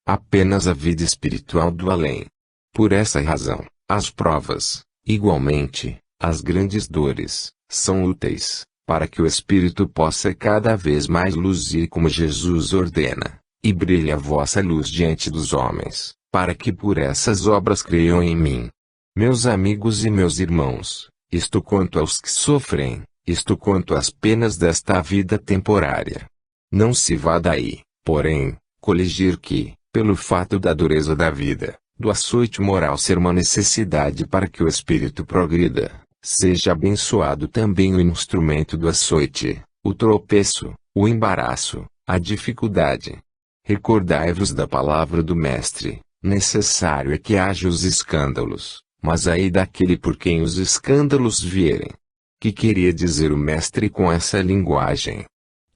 apenas a vida espiritual do além. Por essa razão, as provas, igualmente, as grandes dores, são úteis, para que o Espírito possa cada vez mais luzir como Jesus ordena, e brilhe a vossa luz diante dos homens, para que por essas obras creiam em mim. Meus amigos e meus irmãos, isto quanto aos que sofrem, isto quanto às penas desta vida temporária. Não se vá daí, porém, coligir que, pelo fato da dureza da vida, do açoite moral ser uma necessidade para que o espírito progrida, seja abençoado também o instrumento do açoite, o tropeço, o embaraço, a dificuldade. Recordai-vos da palavra do Mestre: necessário é que haja os escândalos, mas ai daquele por quem os escândalos vierem. Que queria dizer o Mestre com essa linguagem?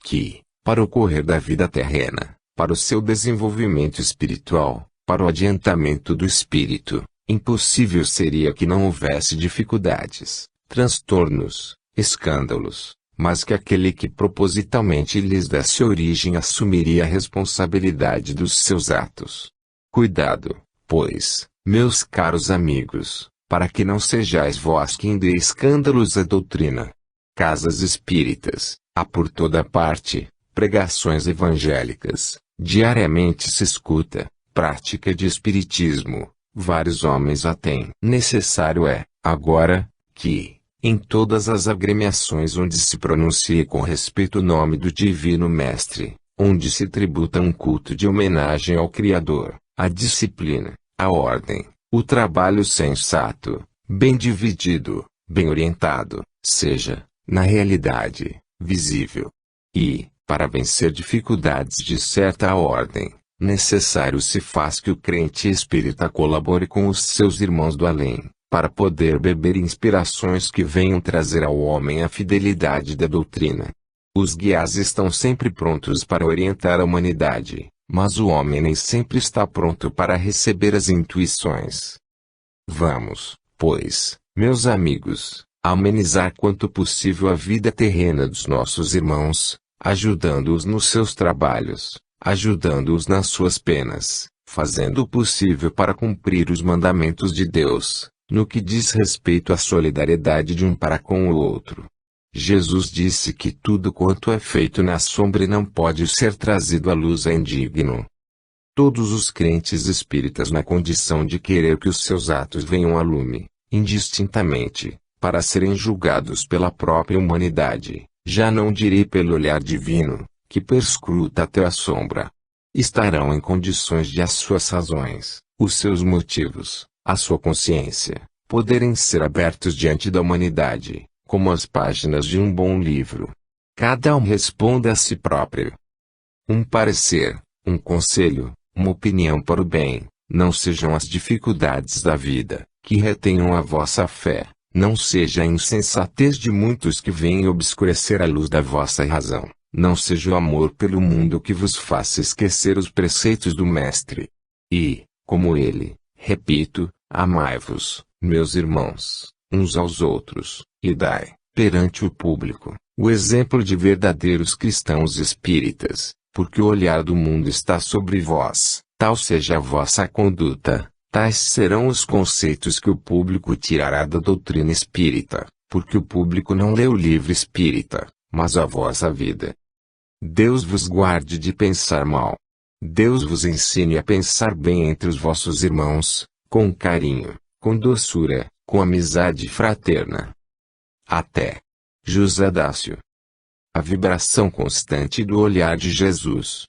Que, para o correr da vida terrena, para o seu desenvolvimento espiritual, para o adiantamento do espírito, impossível seria que não houvesse dificuldades, transtornos, escândalos, mas que aquele que propositalmente lhes desse origem assumiria a responsabilidade dos seus atos. Cuidado, pois, meus caros amigos, para que não sejais vós quem dê escândalos à doutrina. Casas espíritas, há por toda parte, pregações evangélicas, diariamente se escuta, prática de espiritismo, vários homens a têm. Necessário é, agora, que, em todas as agremiações onde se pronuncie com respeito o nome do Divino Mestre, onde se tributa um culto de homenagem ao Criador, a disciplina, a ordem, o trabalho sensato, bem dividido, bem orientado, seja, na realidade, visível. E, para vencer dificuldades de certa ordem, necessário se faz que o crente espírita colabore com os seus irmãos do além, para poder beber inspirações que venham trazer ao homem a fidelidade da doutrina. Os guias estão sempre prontos para orientar a humanidade, mas o homem nem sempre está pronto para receber as intuições. Vamos, pois, meus amigos, amenizar quanto possível a vida terrena dos nossos irmãos, ajudando-os nos seus trabalhos, ajudando-os nas suas penas, fazendo o possível para cumprir os mandamentos de Deus, no que diz respeito à solidariedade de um para com o outro. Jesus disse que tudo quanto é feito na sombra não pode ser trazido à luz é indigno. Todos os crentes espíritas na condição de querer que os seus atos venham a lume, indistintamente, para serem julgados pela própria humanidade, já não direi pelo olhar divino, que perscruta até a sombra, estarão em condições de as suas razões, os seus motivos, a sua consciência, poderem ser abertos diante da humanidade, como as páginas de um bom livro. Cada um responda a si próprio. Um parecer, um conselho, uma opinião para o bem, não sejam as dificuldades da vida, que retenham a vossa fé, não seja a insensatez de muitos que vêm obscurecer a luz da vossa razão, não seja o amor pelo mundo que vos faça esquecer os preceitos do Mestre. E, como ele, repito, amai-vos, meus irmãos, uns aos outros, e dai, perante o público, o exemplo de verdadeiros cristãos espíritas, porque o olhar do mundo está sobre vós, tal seja a vossa conduta, tais serão os conceitos que o público tirará da doutrina espírita, porque o público não lê o livro espírita, mas a vossa vida. Deus vos guarde de pensar mal. Deus vos ensine a pensar bem entre os vossos irmãos, com carinho, com doçura, com amizade fraterna. Até. José Dácio. A vibração constante do olhar de Jesus.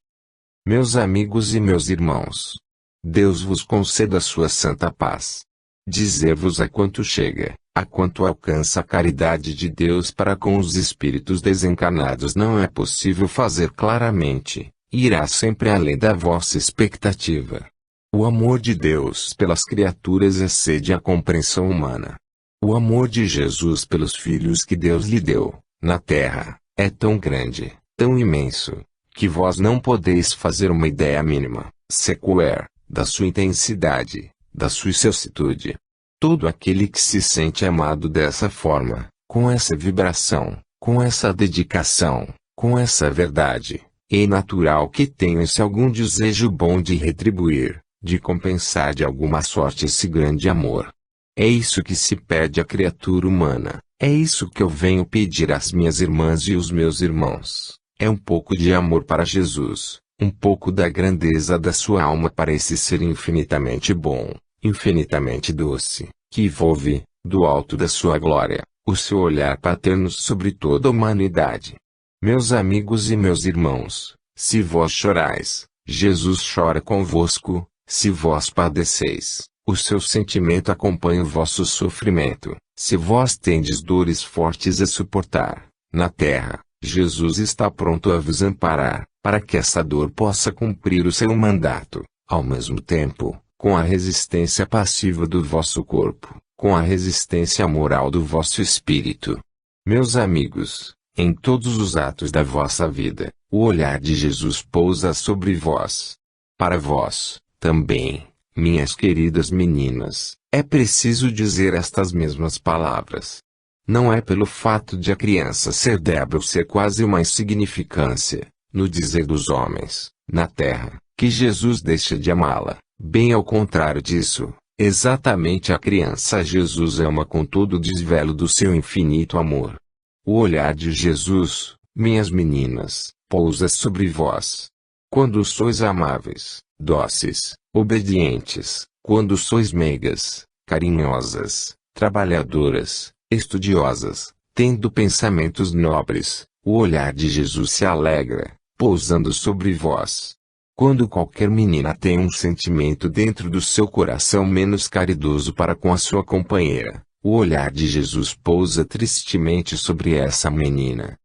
Meus amigos e meus irmãos, Deus vos conceda a sua santa paz. Dizer-vos a quanto chega, a quanto alcança a caridade de Deus para com os espíritos desencarnados não é possível fazer claramente, irá sempre além da vossa expectativa. O amor de Deus pelas criaturas excede a compreensão humana. O amor de Jesus pelos filhos que Deus lhe deu, na terra, é tão grande, tão imenso, que vós não podeis fazer uma ideia mínima, sequer, da sua intensidade, da sua excelsitude. Todo aquele que se sente amado dessa forma, com essa vibração, com essa dedicação, com essa verdade, É natural que tenha-se algum desejo bom de retribuir, de compensar de alguma sorte esse grande amor. É isso que se pede à criatura humana, é isso que eu venho pedir às minhas irmãs e os meus irmãos. É um pouco de amor para Jesus, um pouco da grandeza da sua alma para esse ser infinitamente bom, infinitamente doce, que envolve, do alto da sua glória, o seu olhar paterno sobre toda a humanidade. Meus amigos e meus irmãos, se vós chorais, Jesus chora convosco, se vós padeceis, o seu sentimento acompanha o vosso sofrimento, se vós tendes dores fortes a suportar, na terra, Jesus está pronto a vos amparar, para que essa dor possa cumprir o seu mandato, ao mesmo tempo, com a resistência passiva do vosso corpo, com a resistência moral do vosso espírito. Meus amigos, em todos os atos da vossa vida, o olhar de Jesus pousa sobre vós. Para vós, também, minhas queridas meninas, é preciso dizer estas mesmas palavras. Não é pelo fato de a criança ser débil ser quase uma insignificância, no dizer dos homens, na terra, que Jesus deixa de amá-la. Bem ao contrário disso, exatamente a criança Jesus ama com todo o desvelo do seu infinito amor. O olhar de Jesus, minhas meninas, pousa sobre vós. Quando sois amáveis, dóceis, obedientes, quando sois meigas, carinhosas, trabalhadoras, estudiosas, tendo pensamentos nobres, o olhar de Jesus se alegra, pousando sobre vós. Quando qualquer menina tem um sentimento dentro do seu coração menos caridoso para com a sua companheira, o olhar de Jesus pousa tristemente sobre essa menina.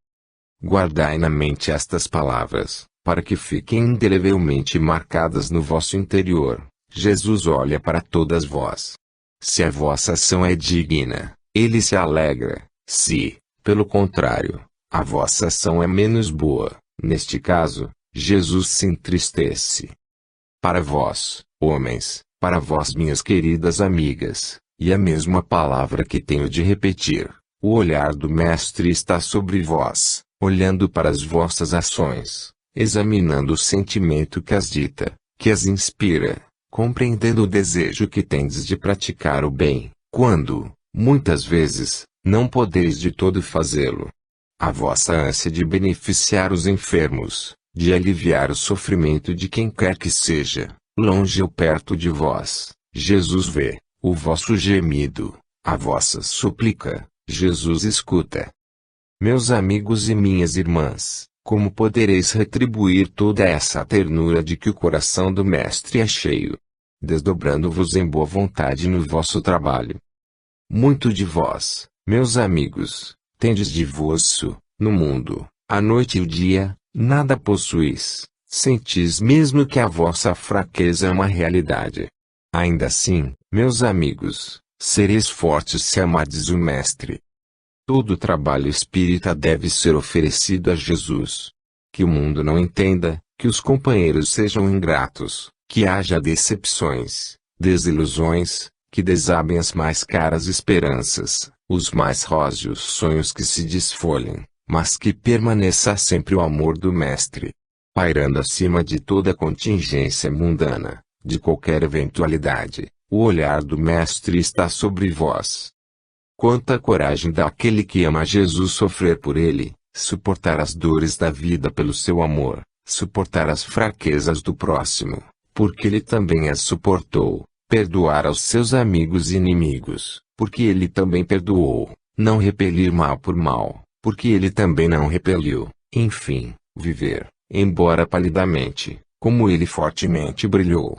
Guardai na mente estas palavras, para que fiquem indelevelmente marcadas no vosso interior. Jesus olha para todas vós. Se a vossa ação é digna, ele se alegra. Se, pelo contrário, a vossa ação é menos boa, neste caso, Jesus se entristece. Para vós, homens, para vós minhas queridas amigas, e a mesma palavra que tenho de repetir, o olhar do Mestre está sobre vós, olhando para as vossas ações, examinando o sentimento que as dita, que as inspira, compreendendo o desejo que tendes de praticar o bem, quando, muitas vezes, não podeis de todo fazê-lo. A vossa ânsia de beneficiar os enfermos, de aliviar o sofrimento de quem quer que seja, longe ou perto de vós, Jesus vê, o vosso gemido, a vossa súplica, Jesus escuta. Meus amigos e minhas irmãs, como podereis retribuir toda essa ternura de que o coração do Mestre é cheio? Desdobrando-vos em boa vontade no vosso trabalho. Muito de vós, meus amigos, tendes divórcio, no mundo, a noite e o dia, nada possuís, sentis mesmo que a vossa fraqueza é uma realidade. Ainda assim, meus amigos, sereis fortes se amardes o Mestre. Todo o trabalho espírita deve ser oferecido a Jesus. Que o mundo não entenda, que os companheiros sejam ingratos, que haja decepções, desilusões, que desabem as mais caras esperanças, os mais róseos sonhos que se desfolhem, mas que permaneça sempre o amor do Mestre. Pairando acima de toda contingência mundana, de qualquer eventualidade, o olhar do Mestre está sobre vós. Quanta coragem daquele que ama Jesus sofrer por ele, suportar as dores da vida pelo seu amor, suportar as fraquezas do próximo, porque ele também as suportou, perdoar aos seus amigos e inimigos, porque ele também perdoou, não repelir mal por mal, porque ele também não repeliu, enfim, viver, embora palidamente, como ele fortemente brilhou.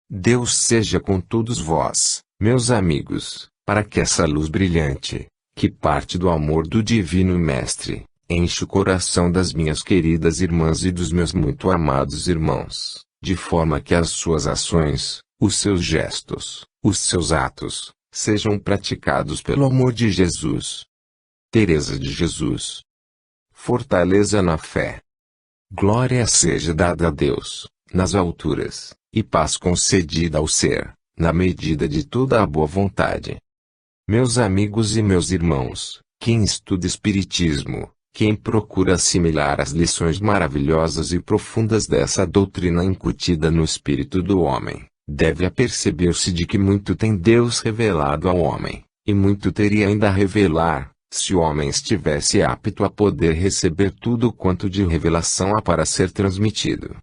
Deus seja com todos vós, meus amigos, para que essa luz brilhante, que parte do amor do Divino Mestre, enche o coração das minhas queridas irmãs e dos meus muito amados irmãos, de forma que as suas ações, os seus gestos, os seus atos, sejam praticados pelo amor de Jesus. Teresa de Jesus. Fortaleza na fé. Glória seja dada a Deus, nas alturas, e paz concedida ao ser, na medida de toda a boa vontade. Meus amigos e meus irmãos, quem estuda Espiritismo, Quem procura assimilar as lições maravilhosas e profundas dessa doutrina incutida no espírito do homem, deve aperceber-se de que muito tem Deus revelado ao homem, e muito teria ainda a revelar, se o homem estivesse apto a poder receber tudo quanto de revelação há para ser transmitido.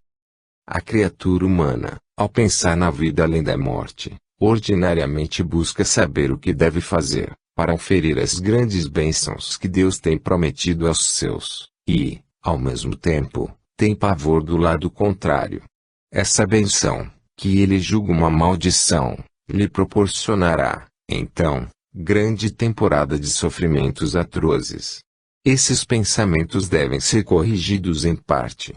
A criatura humana, ao pensar na vida além da morte, ordinariamente busca saber o que deve fazer, para oferir as grandes bênçãos que Deus tem prometido aos seus, e, ao mesmo tempo, tem pavor do lado contrário. Essa bênção, que ele julga uma maldição, lhe proporcionará, então, grande temporada de sofrimentos atrozes. Esses pensamentos devem ser corrigidos em parte.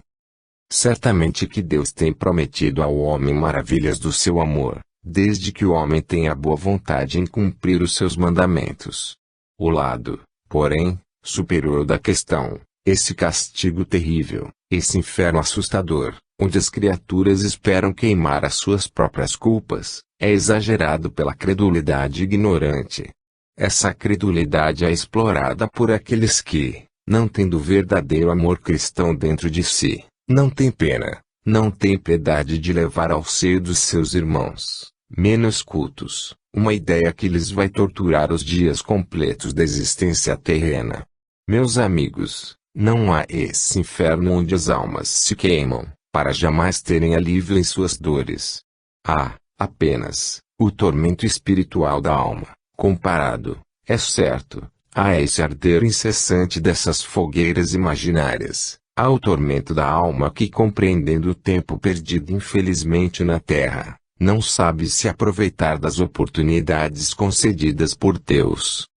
Certamente que Deus tem prometido ao homem maravilhas do seu amor, desde que o homem tenha boa vontade em cumprir os seus mandamentos. O lado, porém, superior da questão, esse castigo terrível, esse inferno assustador, onde as criaturas esperam queimar as suas próprias culpas, é exagerado pela credulidade ignorante. Essa credulidade é explorada por aqueles que, não tendo verdadeiro amor cristão dentro de si, não têm pena, não têm piedade de levar ao seio dos seus irmãos menos cultos, uma ideia que lhes vai torturar os dias completos da existência terrena. Meus amigos, não há esse inferno onde as almas se queimam, para jamais terem alívio em suas dores. Há, apenas, o tormento espiritual da alma, comparado, é certo, a esse arder incessante dessas fogueiras imaginárias. Há o tormento da alma que, compreendendo o tempo perdido infelizmente na terra, não sabe se aproveitar das oportunidades concedidas por Deus.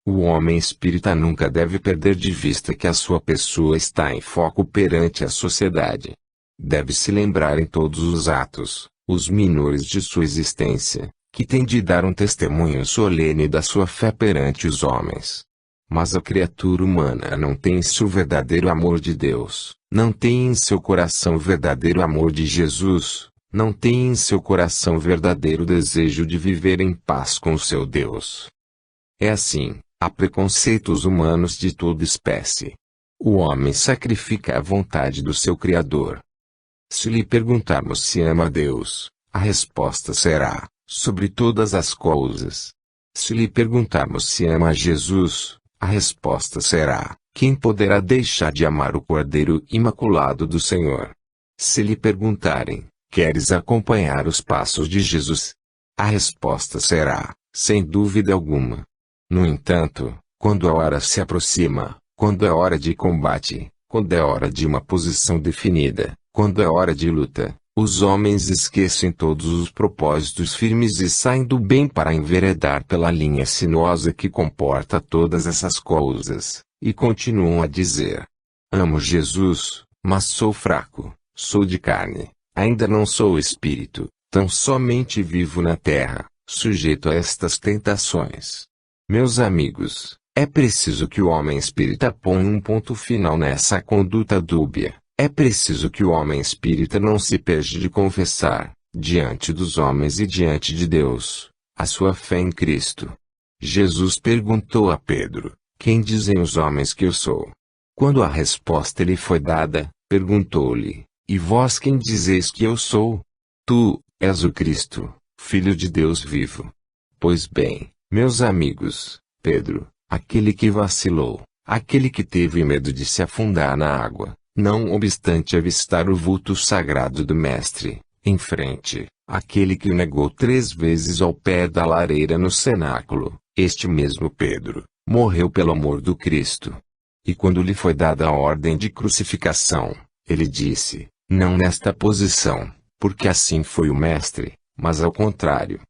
O homem espírita nunca deve perder de vista que a sua pessoa está em foco perante a sociedade. Deve se lembrar em todos os atos, os minores de sua existência, que tem de dar um testemunho solene da sua fé perante os homens. Mas a criatura humana não tem em si o verdadeiro amor de Deus, não tem em seu coração o verdadeiro amor de Jesus, não tem em seu coração o verdadeiro desejo de viver em paz com o seu Deus. É assim, há preconceitos humanos de toda espécie. O homem sacrifica a vontade do seu Criador. Se lhe perguntarmos se ama a Deus, a resposta será, sobre todas as coisas. Se lhe perguntarmos se ama a Jesus, a resposta será, quem poderá deixar de amar o Cordeiro Imaculado do Senhor? Se lhe perguntarem, queres acompanhar os passos de Jesus? A resposta será, sem dúvida alguma. No entanto, quando a hora se aproxima, quando é hora de combate, quando é hora de uma posição definida, quando é hora de luta, os homens esquecem todos os propósitos firmes e saem do bem para enveredar pela linha sinuosa que comporta todas essas coisas, e continuam a dizer: amo Jesus, mas sou fraco, sou de carne, ainda não sou espírito, tão somente vivo na terra, sujeito a estas tentações. Meus amigos, é preciso que o homem espírita ponha um ponto final nessa conduta dúbia. É preciso que o homem espírita não se perca de confessar, diante dos homens e diante de Deus, a sua fé em Cristo. Jesus perguntou a Pedro: quem dizem os homens que eu sou? Quando a resposta lhe foi dada, perguntou-lhe: e vós quem dizeis que eu sou? Tu és o Cristo, Filho de Deus vivo. Pois bem, meus amigos, Pedro, aquele que vacilou, aquele que teve medo de se afundar na água, não obstante avistar o vulto sagrado do Mestre, em frente, aquele que o negou 3 vezes ao pé da lareira no cenáculo, este mesmo Pedro, morreu pelo amor do Cristo. E quando lhe foi dada a ordem de crucificação, ele disse: não nesta posição, porque assim foi o Mestre, mas ao contrário.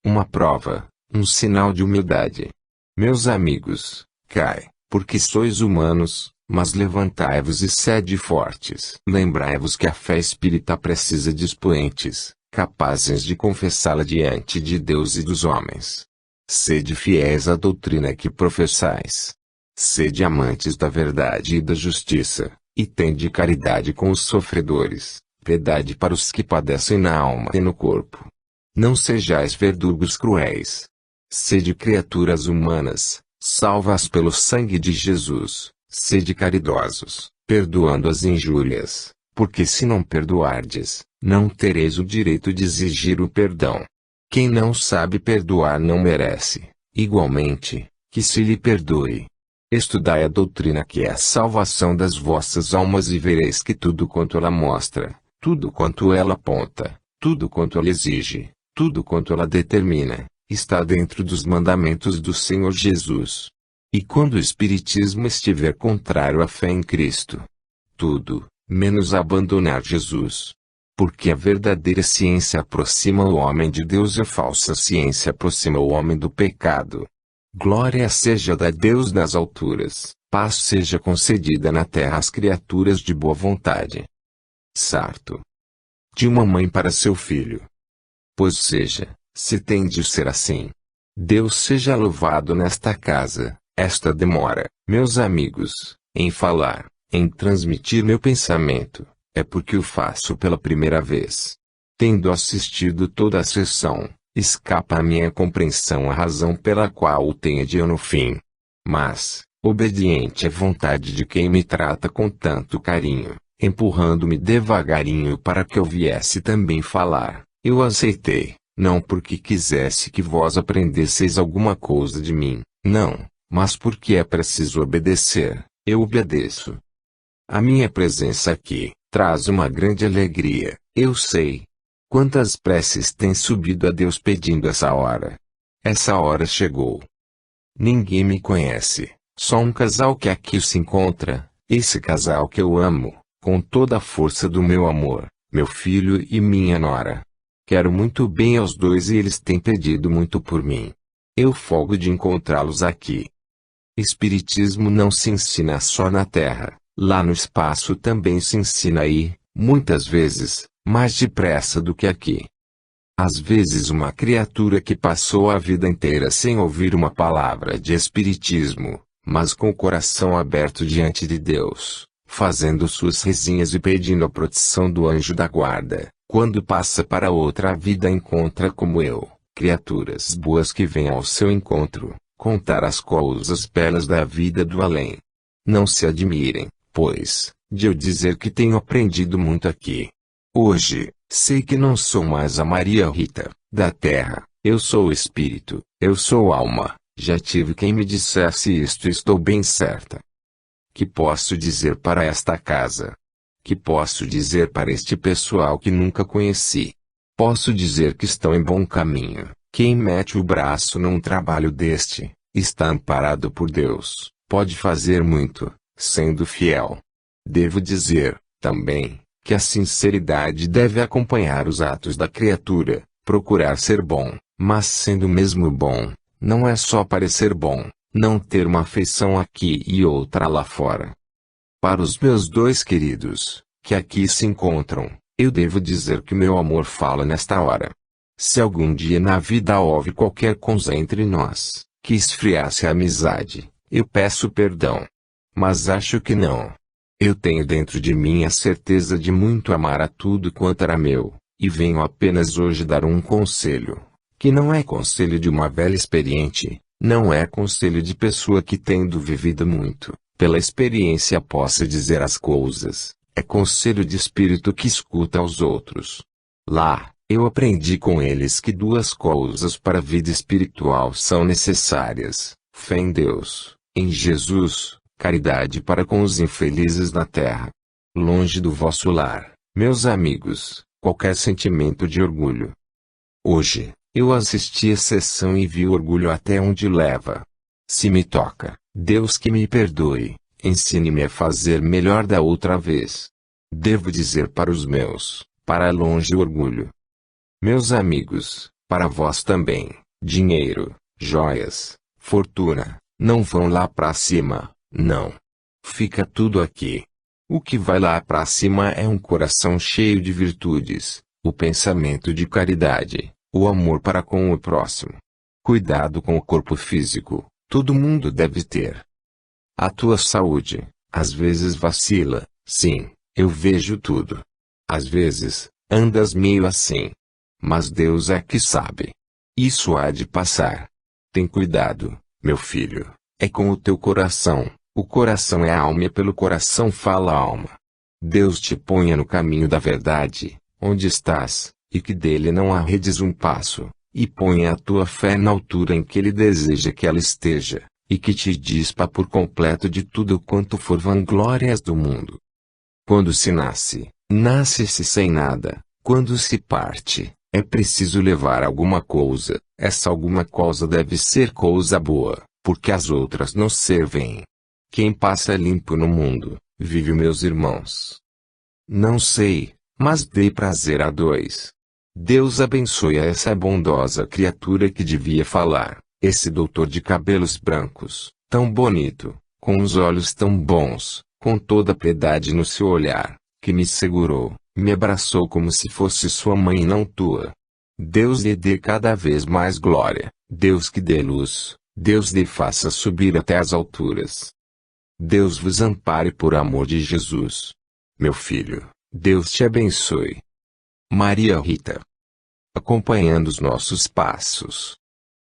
Uma prova, um sinal de humildade. Meus amigos, cai, porque sois humanos, mas levantai-vos e sede fortes. Lembrai-vos que a fé espírita precisa de expoentes, capazes de confessá-la diante de Deus e dos homens. Sede fiéis à doutrina que professais. Sede amantes da verdade e da justiça, e tende caridade com os sofredores, piedade para os que padecem na alma e no corpo. Não sejais verdugos cruéis. Sede criaturas humanas, salvas pelo sangue de Jesus, Sede caridosos, perdoando as injúrias, porque se não perdoardes, não tereis o direito de exigir o perdão. Quem não sabe perdoar não merece, igualmente, que se lhe perdoe. Estudai a doutrina que é a salvação das vossas almas e vereis que tudo quanto ela mostra, tudo quanto ela aponta, tudo quanto ela exige, tudo quanto ela determina, está dentro dos mandamentos do Senhor Jesus. E quando o Espiritismo estiver contrário à fé em Cristo, tudo, menos abandonar Jesus. Porque a verdadeira ciência aproxima o homem de Deus e a falsa ciência aproxima o homem do pecado. Glória seja a Deus nas alturas, paz seja concedida na terra às criaturas de boa vontade. Sarto. De uma mãe para seu filho. Pois seja, se tem de ser assim. Deus seja louvado nesta casa. Esta demora, meus amigos, em falar, em transmitir meu pensamento, é porque o faço pela primeira vez. Tendo assistido toda a sessão, escapa à minha compreensão a razão pela qual o tenho no fim. Mas, obediente à vontade de quem me trata com tanto carinho, empurrando-me devagarinho para que eu viesse também falar, eu aceitei, não porque quisesse que vós aprendesseis alguma coisa de mim, não. Mas porque é preciso obedecer, eu obedeço. A minha presença aqui traz uma grande alegria, eu sei. Quantas preces têm subido a Deus pedindo essa hora? Essa hora chegou. Ninguém me conhece, só um casal que aqui se encontra, esse casal que eu amo, com toda a força do meu amor, meu filho e minha nora. Quero muito bem aos dois e eles têm pedido muito por mim. Eu folgo de encontrá-los aqui. Espiritismo não se ensina só na Terra, lá no espaço também se ensina aí, muitas vezes, mais depressa do que aqui. Às vezes uma criatura que passou a vida inteira sem ouvir uma palavra de Espiritismo, mas com o coração aberto diante de Deus, fazendo suas rezinhas e pedindo a proteção do anjo da guarda, quando passa para outra vida encontra como eu, criaturas boas que vêm ao seu encontro, contar as coisas belas da vida do além. Não se admirem, pois, de eu dizer que tenho aprendido muito aqui. Hoje, sei que não sou mais a Maria Rita, da terra, eu sou espírito, eu sou alma, já tive quem me dissesse isto e estou bem certa. Que posso dizer para esta casa? Que posso dizer para este pessoal que nunca conheci? Posso dizer que estão em bom caminho. Quem mete o braço num trabalho deste, está amparado por Deus, pode fazer muito, sendo fiel. Devo dizer, também, que a sinceridade deve acompanhar os atos da criatura, procurar ser bom, mas sendo mesmo bom, não é só parecer bom, não ter uma afeição aqui e outra lá fora. Para os meus dois queridos, que aqui se encontram, eu devo dizer que meu amor fala nesta hora. Se algum dia na vida houve qualquer coisa entre nós, que esfriasse a amizade, eu peço perdão. Mas acho que não. Eu tenho dentro de mim a certeza de muito amar a tudo quanto era meu, e venho apenas hoje dar um conselho, que não é conselho de uma velha experiente, não é conselho de pessoa que tendo vivido muito, pela experiência possa dizer as coisas, é conselho de espírito que escuta aos outros. Lá, eu aprendi com eles que duas coisas para a vida espiritual são necessárias: fé em Deus, em Jesus, caridade para com os infelizes na terra. Longe do vosso lar, meus amigos, qualquer sentimento de orgulho. Hoje, eu assisti à sessão e vi o orgulho até onde leva. Se me toca, Deus que me perdoe, ensine-me a fazer melhor da outra vez. Devo dizer para os meus, para longe o orgulho. Meus amigos, para vós também, dinheiro, joias, fortuna, não vão lá para cima, não. Fica tudo aqui. O que vai lá para cima é um coração cheio de virtudes, o pensamento de caridade, o amor para com o próximo. Cuidado com o corpo físico, todo mundo deve ter. A tua saúde, às vezes vacila, sim, eu vejo tudo. Às vezes, andas meio assim. Mas Deus é que sabe. Isso há de passar. Tem cuidado, meu filho, é com o teu coração, O coração é a alma e pelo coração fala a alma. Deus te ponha no caminho da verdade, onde estás, e que dele não arredes um passo, e ponha a tua fé na altura em que ele deseja que ela esteja, e que te dispa por completo de tudo quanto for vanglórias do mundo. Quando se nasce, nasce-se sem nada. Quando se parte, é preciso levar alguma coisa. Essa alguma coisa deve ser coisa boa, porque as outras não servem. Quem passa limpo no mundo, vive, meus irmãos. Não sei, mas dei prazer a dois. Deus abençoe a essa bondosa criatura que devia falar, esse doutor de cabelos brancos, tão bonito, com os olhos tão bons, com toda a piedade no seu olhar, que me segurou, me abraçou como se fosse sua mãe e não tua. Deus lhe dê cada vez mais glória, Deus que dê luz, Deus lhe faça subir até as alturas. Deus vos ampare por amor de Jesus. Meu filho, Deus te abençoe. Maria Rita. Acompanhando os nossos passos.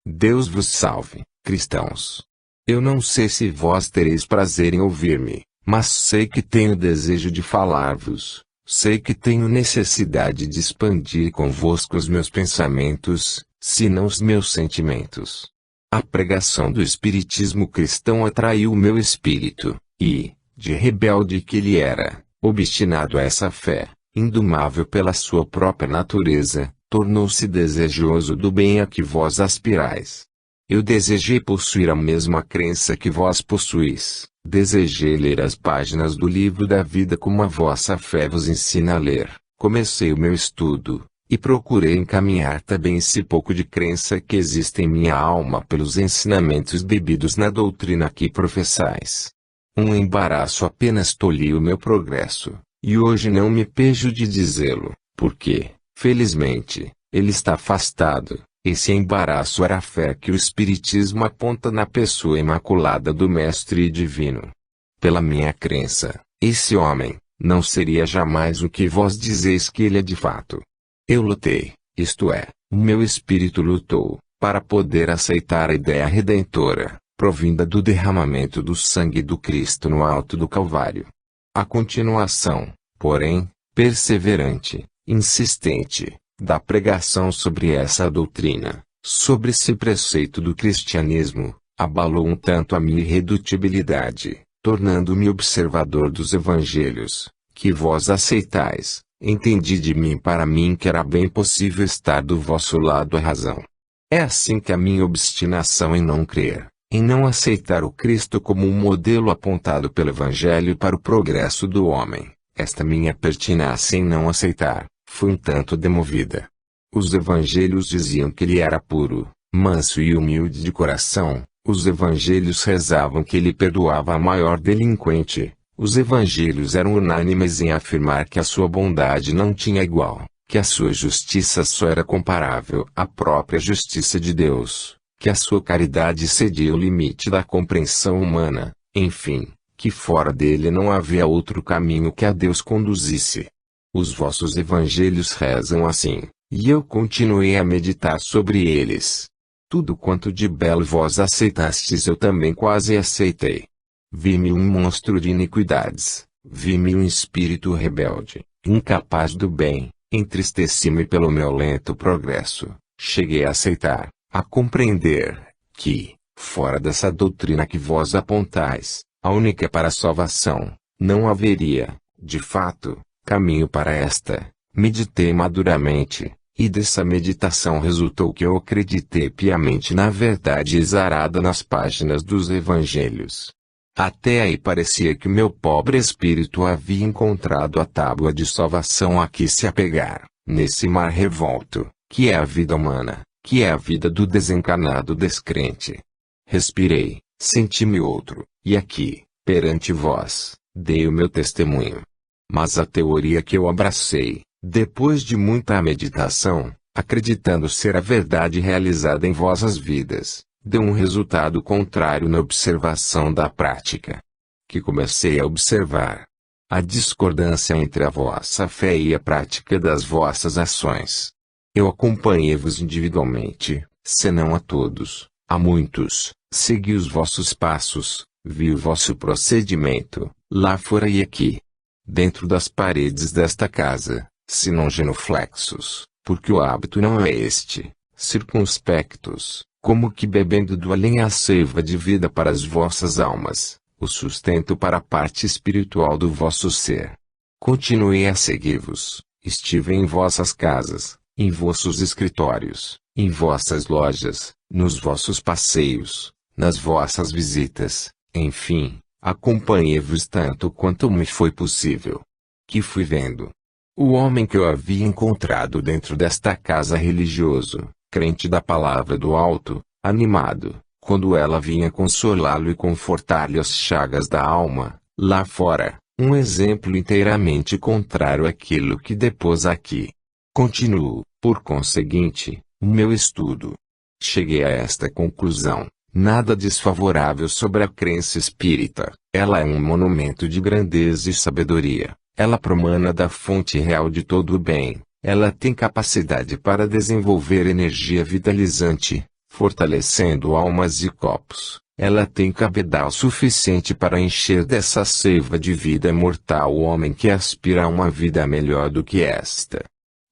Deus vos salve, cristãos. Eu não sei se vós tereis prazer em ouvir-me, mas sei que tenho desejo de falar-vos, sei que tenho necessidade de expandir convosco os meus pensamentos, se não os meus sentimentos. A pregação do espiritismo cristão atraiu o meu espírito, e, de rebelde que ele era, obstinado a essa fé, indomável pela sua própria natureza, tornou-se desejoso do bem a que vós aspirais. Eu desejei possuir a mesma crença que vós possuís, desejei ler as páginas do livro da vida como a vossa fé vos ensina a ler, comecei o meu estudo, e procurei encaminhar também esse pouco de crença que existe em minha alma pelos ensinamentos bebidos na doutrina que professais. Um embaraço apenas tolhiu o meu progresso, e hoje não me pejo de dizê-lo, porque, felizmente, ele está afastado. Esse embaraço era a fé que o Espiritismo aponta na pessoa imaculada do Mestre Divino. Pela minha crença, esse homem não seria jamais o que vós dizeis que ele é de fato. Eu lutei, isto é, o meu espírito lutou, para poder aceitar a ideia redentora, provinda do derramamento do sangue do Cristo no alto do Calvário. A continuação, porém, perseverante, insistente, da pregação sobre essa doutrina, sobre esse preceito do cristianismo, abalou um tanto a minha irredutibilidade, tornando-me observador dos evangelhos, que vós aceitais. Entendi de mim para mim que era bem possível estar do vosso lado a razão. É assim que a minha obstinação em não crer, em não aceitar o Cristo como um modelo apontado pelo Evangelho para o progresso do homem, esta minha pertinácia em não aceitar, foi um tanto demovida. Os evangelhos diziam que ele era puro, manso e humilde de coração, os evangelhos rezavam que ele perdoava a maior delinquente, os evangelhos eram unânimes em afirmar que a sua bondade não tinha igual, que a sua justiça só era comparável à própria justiça de Deus, que a sua caridade excedia o limite da compreensão humana, enfim, que fora dele não havia outro caminho que a Deus conduzisse. Os vossos evangelhos rezam assim, e eu continuei a meditar sobre eles. Tudo quanto de belo vós aceitastes eu também quase aceitei. Vi-me um monstro de iniquidades, vi-me um espírito rebelde, incapaz do bem, entristeci-me pelo meu lento progresso, cheguei a aceitar, a compreender, que, fora dessa doutrina que vós apontais, a única para a salvação, não haveria, de fato, caminho para esta. Meditei maduramente, e dessa meditação resultou que eu acreditei piamente na verdade exarada nas páginas dos evangelhos. Até aí parecia que meu pobre espírito havia encontrado a tábua de salvação a que se apegar, nesse mar revolto, que é a vida humana, que é a vida do desencarnado descrente. Respirei, senti-me outro, e aqui, perante vós, dei o meu testemunho. Mas a teoria que eu abracei, depois de muita meditação, acreditando ser a verdade realizada em vossas vidas, deu um resultado contrário na observação da prática. Que comecei a observar a discordância entre a vossa fé e a prática das vossas ações. Eu acompanhei-vos individualmente, senão a todos, a muitos, segui os vossos passos, Vi o vosso procedimento, lá fora e aqui. Dentro das paredes desta casa, senão genuflexos, porque o hábito não é este, circunspectos, como que bebendo do além a seiva de vida para as vossas almas, o sustento para a parte espiritual do vosso ser. Continuei a seguir-vos, estive em vossas casas, em vossos escritórios, em vossas lojas, nos vossos passeios, nas vossas visitas, enfim, acompanhei-vos tanto quanto me foi possível. Que fui vendo. O homem que eu havia encontrado dentro desta casa religioso, crente da palavra do alto, animado, quando ela vinha consolá-lo e confortar-lhe as chagas da alma, lá fora, um exemplo inteiramente contrário àquilo que depôs aqui. Continuo, por conseguinte, o meu estudo. Cheguei a esta conclusão: nada desfavorável sobre a crença espírita. Ela é um monumento de grandeza e sabedoria. Ela promana da fonte real de todo o bem. Ela tem capacidade para desenvolver energia vitalizante, fortalecendo almas e corpos. Ela tem cabedal suficiente para encher dessa seiva de vida mortal o homem que aspira a uma vida melhor do que esta.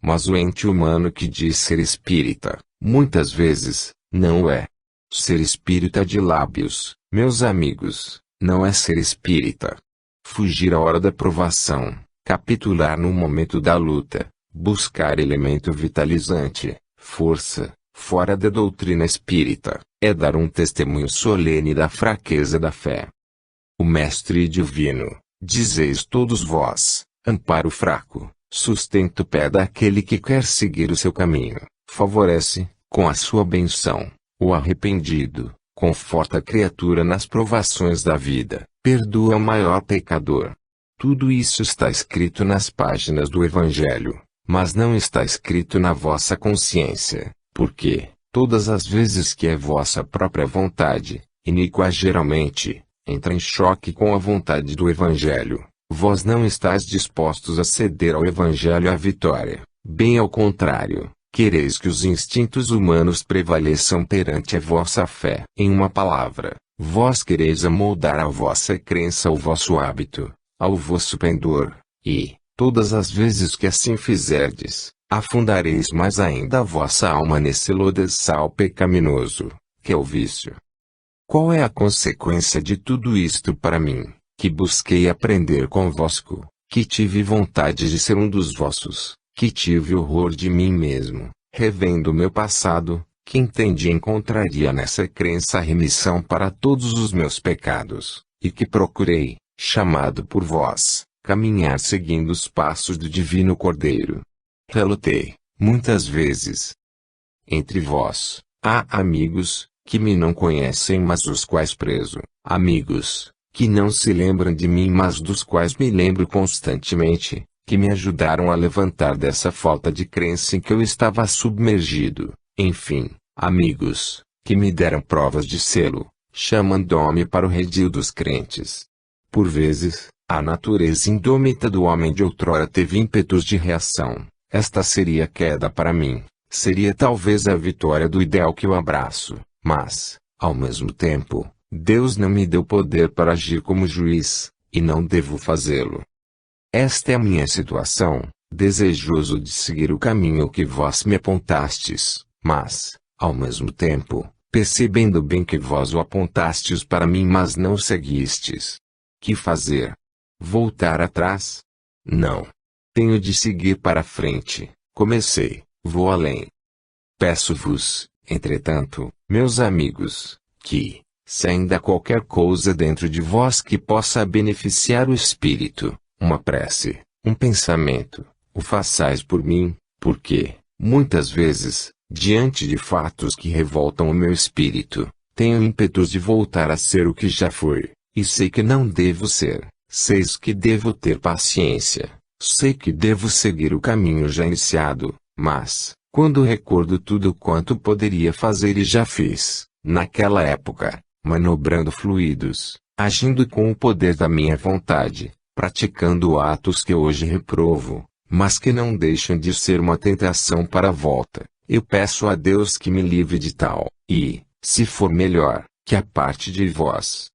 Mas o ente humano que diz ser espírita, muitas vezes, não é. Ser espírita de lábios, meus amigos, não é ser espírita. Fugir à hora da provação, capitular no momento da luta, buscar elemento vitalizante, força, fora da doutrina espírita, é dar um testemunho solene da fraqueza da fé. O Mestre Divino, dizeis todos vós, ampara o fraco, sustenta o pé daquele que quer seguir o seu caminho, favorece, com a sua benção, o arrependido, conforta a criatura nas provações da vida, perdoa o maior pecador. Tudo isso está escrito nas páginas do Evangelho, mas não está escrito na vossa consciência, porque, todas as vezes que é vossa própria vontade, iníqua geralmente, entra em choque com a vontade do Evangelho, vós não estáis dispostos a ceder ao Evangelho a vitória, bem ao contrário. Quereis que os instintos humanos prevaleçam perante a vossa fé. Em uma palavra, vós quereis amoldar a vossa crença ao vosso hábito, ao vosso pendor, e, todas as vezes que assim fizerdes, afundareis mais ainda a vossa alma nesse lodaçal pecaminoso, que é o vício. Qual é a consequência de tudo isto para mim, que busquei aprender convosco, que tive vontade de ser um dos vossos, que tive horror de mim mesmo, revendo o meu passado, que entendi encontraria nessa crença remissão para todos os meus pecados, e que procurei, chamado por vós, caminhar seguindo os passos do Divino Cordeiro. Relutei, muitas vezes. Entre vós, há amigos, que me não conhecem mas os quais prezo, amigos, que não se lembram de mim mas dos quais me lembro constantemente, que me ajudaram a levantar dessa falta de crença em que eu estava submergido, enfim, amigos, que me deram provas de selo, chamando-me para o redil dos crentes. Por vezes, a natureza indômita do homem de outrora teve ímpetos de reação, esta seria a queda para mim, seria talvez a vitória do ideal que eu abraço, mas, ao mesmo tempo, Deus não me deu poder para agir como juiz, e não devo fazê-lo. Esta é a minha situação, desejoso de seguir o caminho que vós me apontastes, mas, ao mesmo tempo, percebendo bem que vós o apontastes para mim mas não seguistes. Que fazer? Voltar atrás? Não. Tenho de seguir para frente, comecei, vou além. Peço-vos, entretanto, meus amigos, que, se ainda há qualquer coisa dentro de vós que possa beneficiar o espírito, uma prece, um pensamento, o façais por mim, porque, muitas vezes, diante de fatos que revoltam o meu espírito, tenho ímpetos de voltar a ser o que já fui, e sei que não devo ser, sei que devo ter paciência, sei que devo seguir o caminho já iniciado, mas, quando recordo tudo quanto poderia fazer e já fiz, naquela época, manobrando fluidos, agindo com o poder da minha vontade, praticando atos que hoje reprovo, mas que não deixam de ser uma tentação para a volta, eu peço a Deus que me livre de tal, e, se for melhor, que a parte de vós.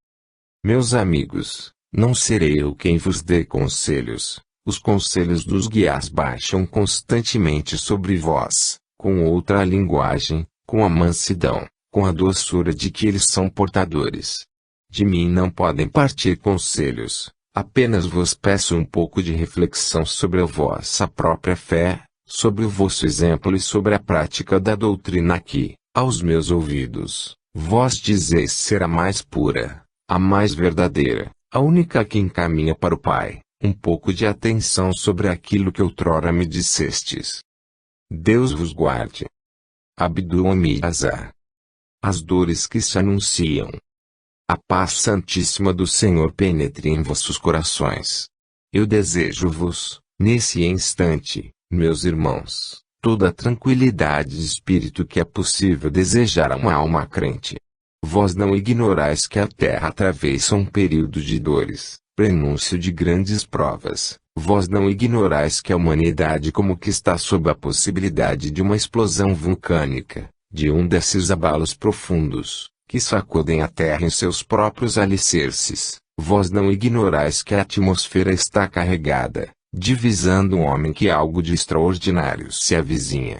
Meus amigos, não serei eu quem vos dê conselhos. Os conselhos dos guias baixam constantemente sobre vós, com outra linguagem, com a mansidão, com a doçura de que eles são portadores. De mim não podem partir conselhos, apenas vos peço um pouco de reflexão sobre a vossa própria fé, sobre o vosso exemplo e sobre a prática da doutrina que, aos meus ouvidos, vós dizeis ser a mais pura, a mais verdadeira, a única que encaminha para o Pai. Um pouco de atenção sobre aquilo que outrora me dissestes. Deus vos guarde. Abdu-Omid-Azar. As dores que se anunciam. A paz santíssima do Senhor penetre em vossos corações. Eu desejo-vos, nesse instante, meus irmãos, toda a tranquilidade de espírito que é possível desejar a uma alma crente. Vós não ignorais que a terra atravessa um período de dores, prenúncio de grandes provas. Vós não ignorais que a humanidade como que está sob a possibilidade de uma explosão vulcânica, de um desses abalos profundos, que sacudem a terra em seus próprios alicerces. Vós não ignorais que a atmosfera está carregada, divisando um homem que algo de extraordinário se avizinha.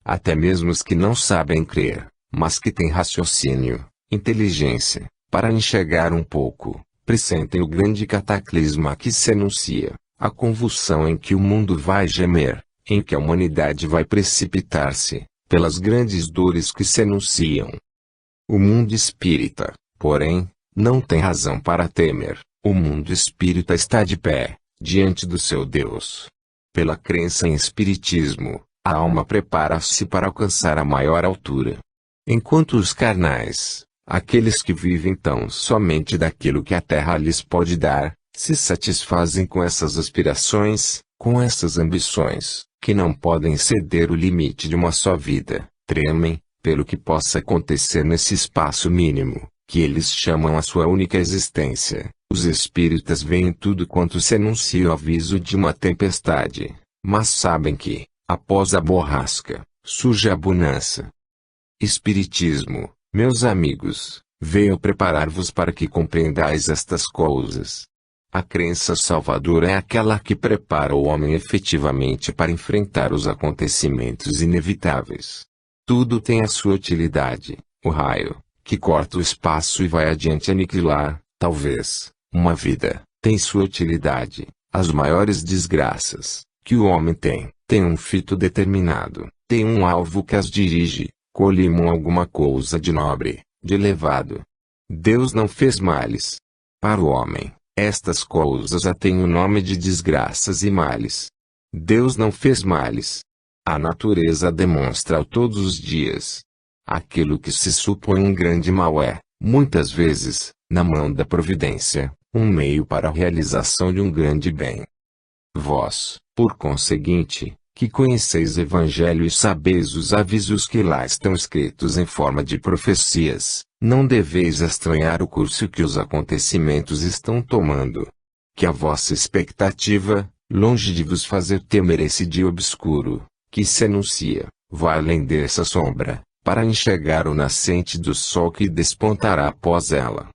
Até mesmo os que não sabem crer, mas que têm raciocínio, inteligência, para enxergar um pouco, pressentem o grande cataclisma que se anuncia, a convulsão em que o mundo vai gemer, em que a humanidade vai precipitar-se, pelas grandes dores que se anunciam. O mundo espírita, porém, não tem razão para temer. O mundo espírita está de pé, diante do seu Deus. Pela crença em espiritismo, a alma prepara-se para alcançar a maior altura. Enquanto os carnais, aqueles que vivem tão somente daquilo que a terra lhes pode dar, se satisfazem com essas aspirações, com essas ambições, que não podem ceder o limite de uma só vida, tremem, pelo que possa acontecer nesse espaço mínimo, que eles chamam a sua única existência. Os espíritas veem tudo quanto se anuncia o aviso de uma tempestade, mas sabem que, após a borrasca, surge a bonança. Espiritismo, meus amigos, veio preparar-vos para que compreendais estas coisas. A crença salvadora é aquela que prepara o homem efetivamente para enfrentar os acontecimentos inevitáveis. Tudo tem a sua utilidade. O raio, que corta o espaço e vai adiante aniquilar, talvez, uma vida, tem sua utilidade. As maiores desgraças, que o homem tem um fito determinado, tem um alvo que as dirige, colimam alguma coisa de nobre, de elevado. Deus não fez males. Para o homem, estas coisas já têm o nome de desgraças e males. Deus não fez males. A natureza demonstra todos os dias. Aquilo que se supõe um grande mal é, muitas vezes, na mão da providência, um meio para a realização de um grande bem. Vós, por conseguinte, que conheceis o Evangelho e sabeis os avisos que lá estão escritos em forma de profecias, não deveis estranhar o curso que os acontecimentos estão tomando. Que a vossa expectativa, longe de vos fazer temer esse dia obscuro, que se anuncia, vá além dessa sombra, para enxergar o nascente do sol que despontará após ela.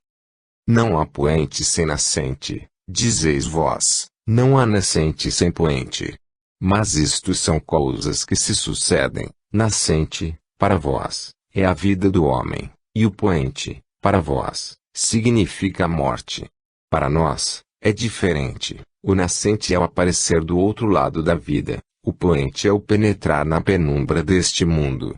Não há poente sem nascente, dizeis vós, não há nascente sem poente. Mas isto são coisas que se sucedem. Nascente, para vós, é a vida do homem, e o poente, para vós, significa a morte. Para nós, é diferente. O nascente é o aparecer do outro lado da vida, o poente é o penetrar na penumbra deste mundo.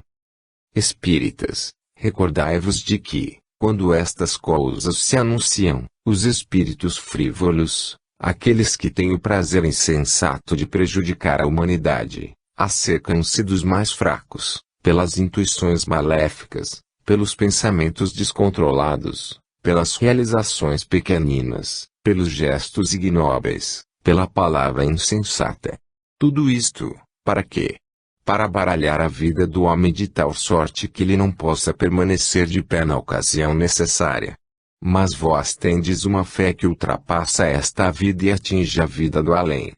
Espíritas, recordai-vos de que, quando estas coisas se anunciam, os espíritos frívolos, aqueles que têm o prazer insensato de prejudicar a humanidade, acercam-se dos mais fracos, pelas intuições maléficas, pelos pensamentos descontrolados, pelas realizações pequeninas, pelos gestos ignóbeis, pela palavra insensata. Tudo isto, para quê? Para baralhar a vida do homem de tal sorte que ele não possa permanecer de pé na ocasião necessária. Mas vós tendes uma fé que ultrapassa esta vida e atinge a vida do além.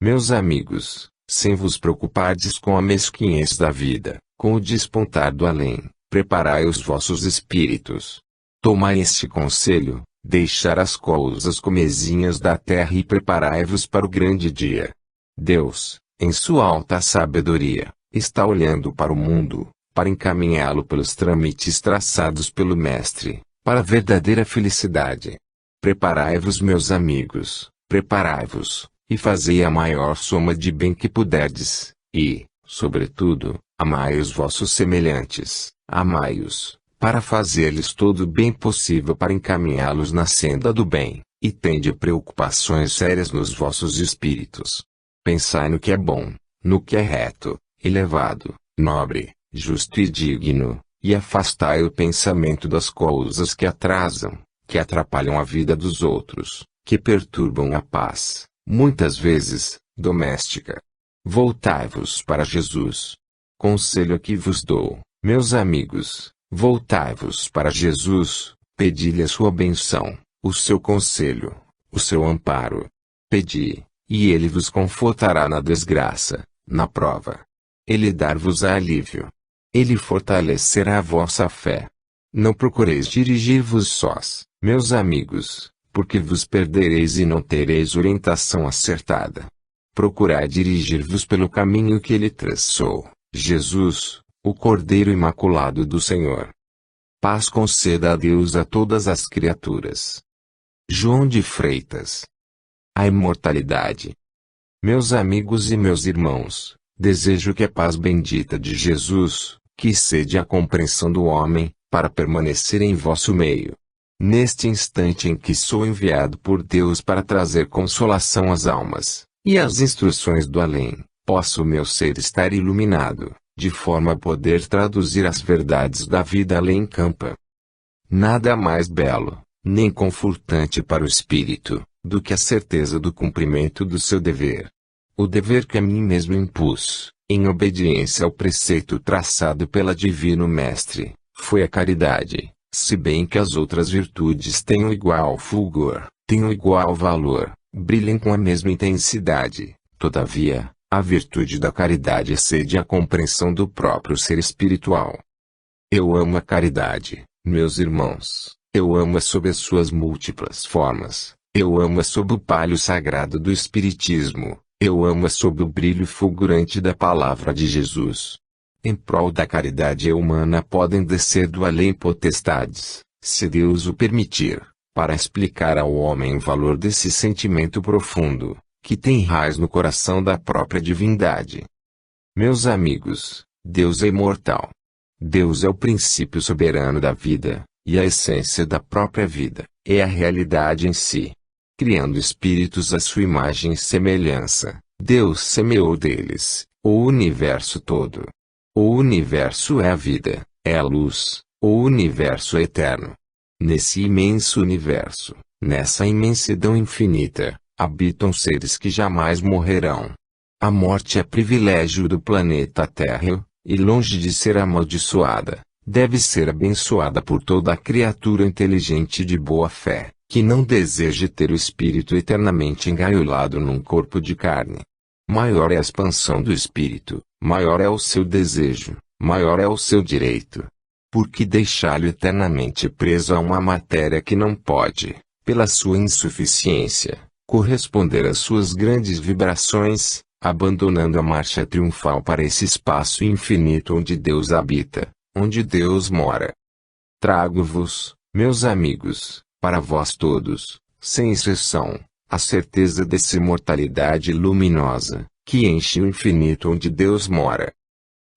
Meus amigos, sem vos preocupardes com a mesquinhez da vida, com o despontar do além, preparai os vossos espíritos. Tomai este conselho, deixar as coisas comezinhas da terra e preparai-vos para o grande dia. Deus, em sua alta sabedoria, está olhando para o mundo, para encaminhá-lo pelos trâmites traçados pelo Mestre, para a verdadeira felicidade. Preparai-vos, meus amigos, preparai-vos, e fazei a maior soma de bem que puderdes, e, sobretudo, amai os vossos semelhantes, amai-os, para fazer-lhes todo o bem possível para encaminhá-los na senda do bem, e tende preocupações sérias nos vossos espíritos. Pensai no que é bom, no que é reto, elevado, nobre, justo e digno, e afastai o pensamento das coisas que atrasam, que atrapalham a vida dos outros, que perturbam a paz, muitas vezes, doméstica. Voltai-vos para Jesus. Conselho que vos dou, meus amigos, voltai-vos para Jesus, pedi-lhe a sua benção, o seu conselho, o seu amparo. Pedi, e ele vos confortará na desgraça, na prova. Ele dar-vos-á alívio. Ele fortalecerá a vossa fé. Não procureis dirigir-vos sós, meus amigos, porque vos perdereis e não tereis orientação acertada. Procurai dirigir-vos pelo caminho que ele traçou, Jesus, o Cordeiro Imaculado do Senhor. Paz conceda a Deus a todas as criaturas. João de Freitas. A imortalidade. Meus amigos e meus irmãos, desejo que a paz bendita de Jesus, que excede a compreensão do homem, para permanecer em vosso meio. Neste instante em que sou enviado por Deus para trazer consolação às almas, e as instruções do além, possa o meu ser estar iluminado, de forma a poder traduzir as verdades da vida além campa. Nada mais belo, nem confortante para o espírito, do que a certeza do cumprimento do seu dever. O dever que a mim mesmo impus, em obediência ao preceito traçado pela Divino Mestre, foi a caridade, se bem que as outras virtudes tenham igual fulgor, tenham igual valor, brilhem com a mesma intensidade. Todavia, a virtude da caridade excede a compreensão do próprio ser espiritual. Eu amo a caridade, meus irmãos, eu amo-a sob as suas múltiplas formas, eu amo-a sob o palio sagrado do Espiritismo, eu amo-a sob o brilho fulgurante da palavra de Jesus. Em prol da caridade humana podem descer do além potestades, se Deus o permitir, para explicar ao homem o valor desse sentimento profundo, que tem raiz no coração da própria divindade. Meus amigos, Deus é imortal. Deus é o princípio soberano da vida, e a essência da própria vida, é a realidade em si. Criando espíritos à sua imagem e semelhança, Deus semeou deles o universo todo. O universo é a vida, é a luz, o universo é eterno. Nesse imenso universo, nessa imensidão infinita, habitam seres que jamais morrerão. A morte é privilégio do planeta Terra, e longe de ser amaldiçoada, deve ser abençoada por toda criatura inteligente de boa fé, que não deseje ter o espírito eternamente engaiolado num corpo de carne. Maior é a expansão do espírito, maior é o seu desejo, maior é o seu direito. Porque deixá-lo eternamente preso a uma matéria que não pode, pela sua insuficiência, corresponder às suas grandes vibrações, abandonando a marcha triunfal para esse espaço infinito onde Deus habita, onde Deus mora. Trago-vos, meus amigos, para vós todos, sem exceção, a certeza dessa imortalidade luminosa, que enche o infinito onde Deus mora.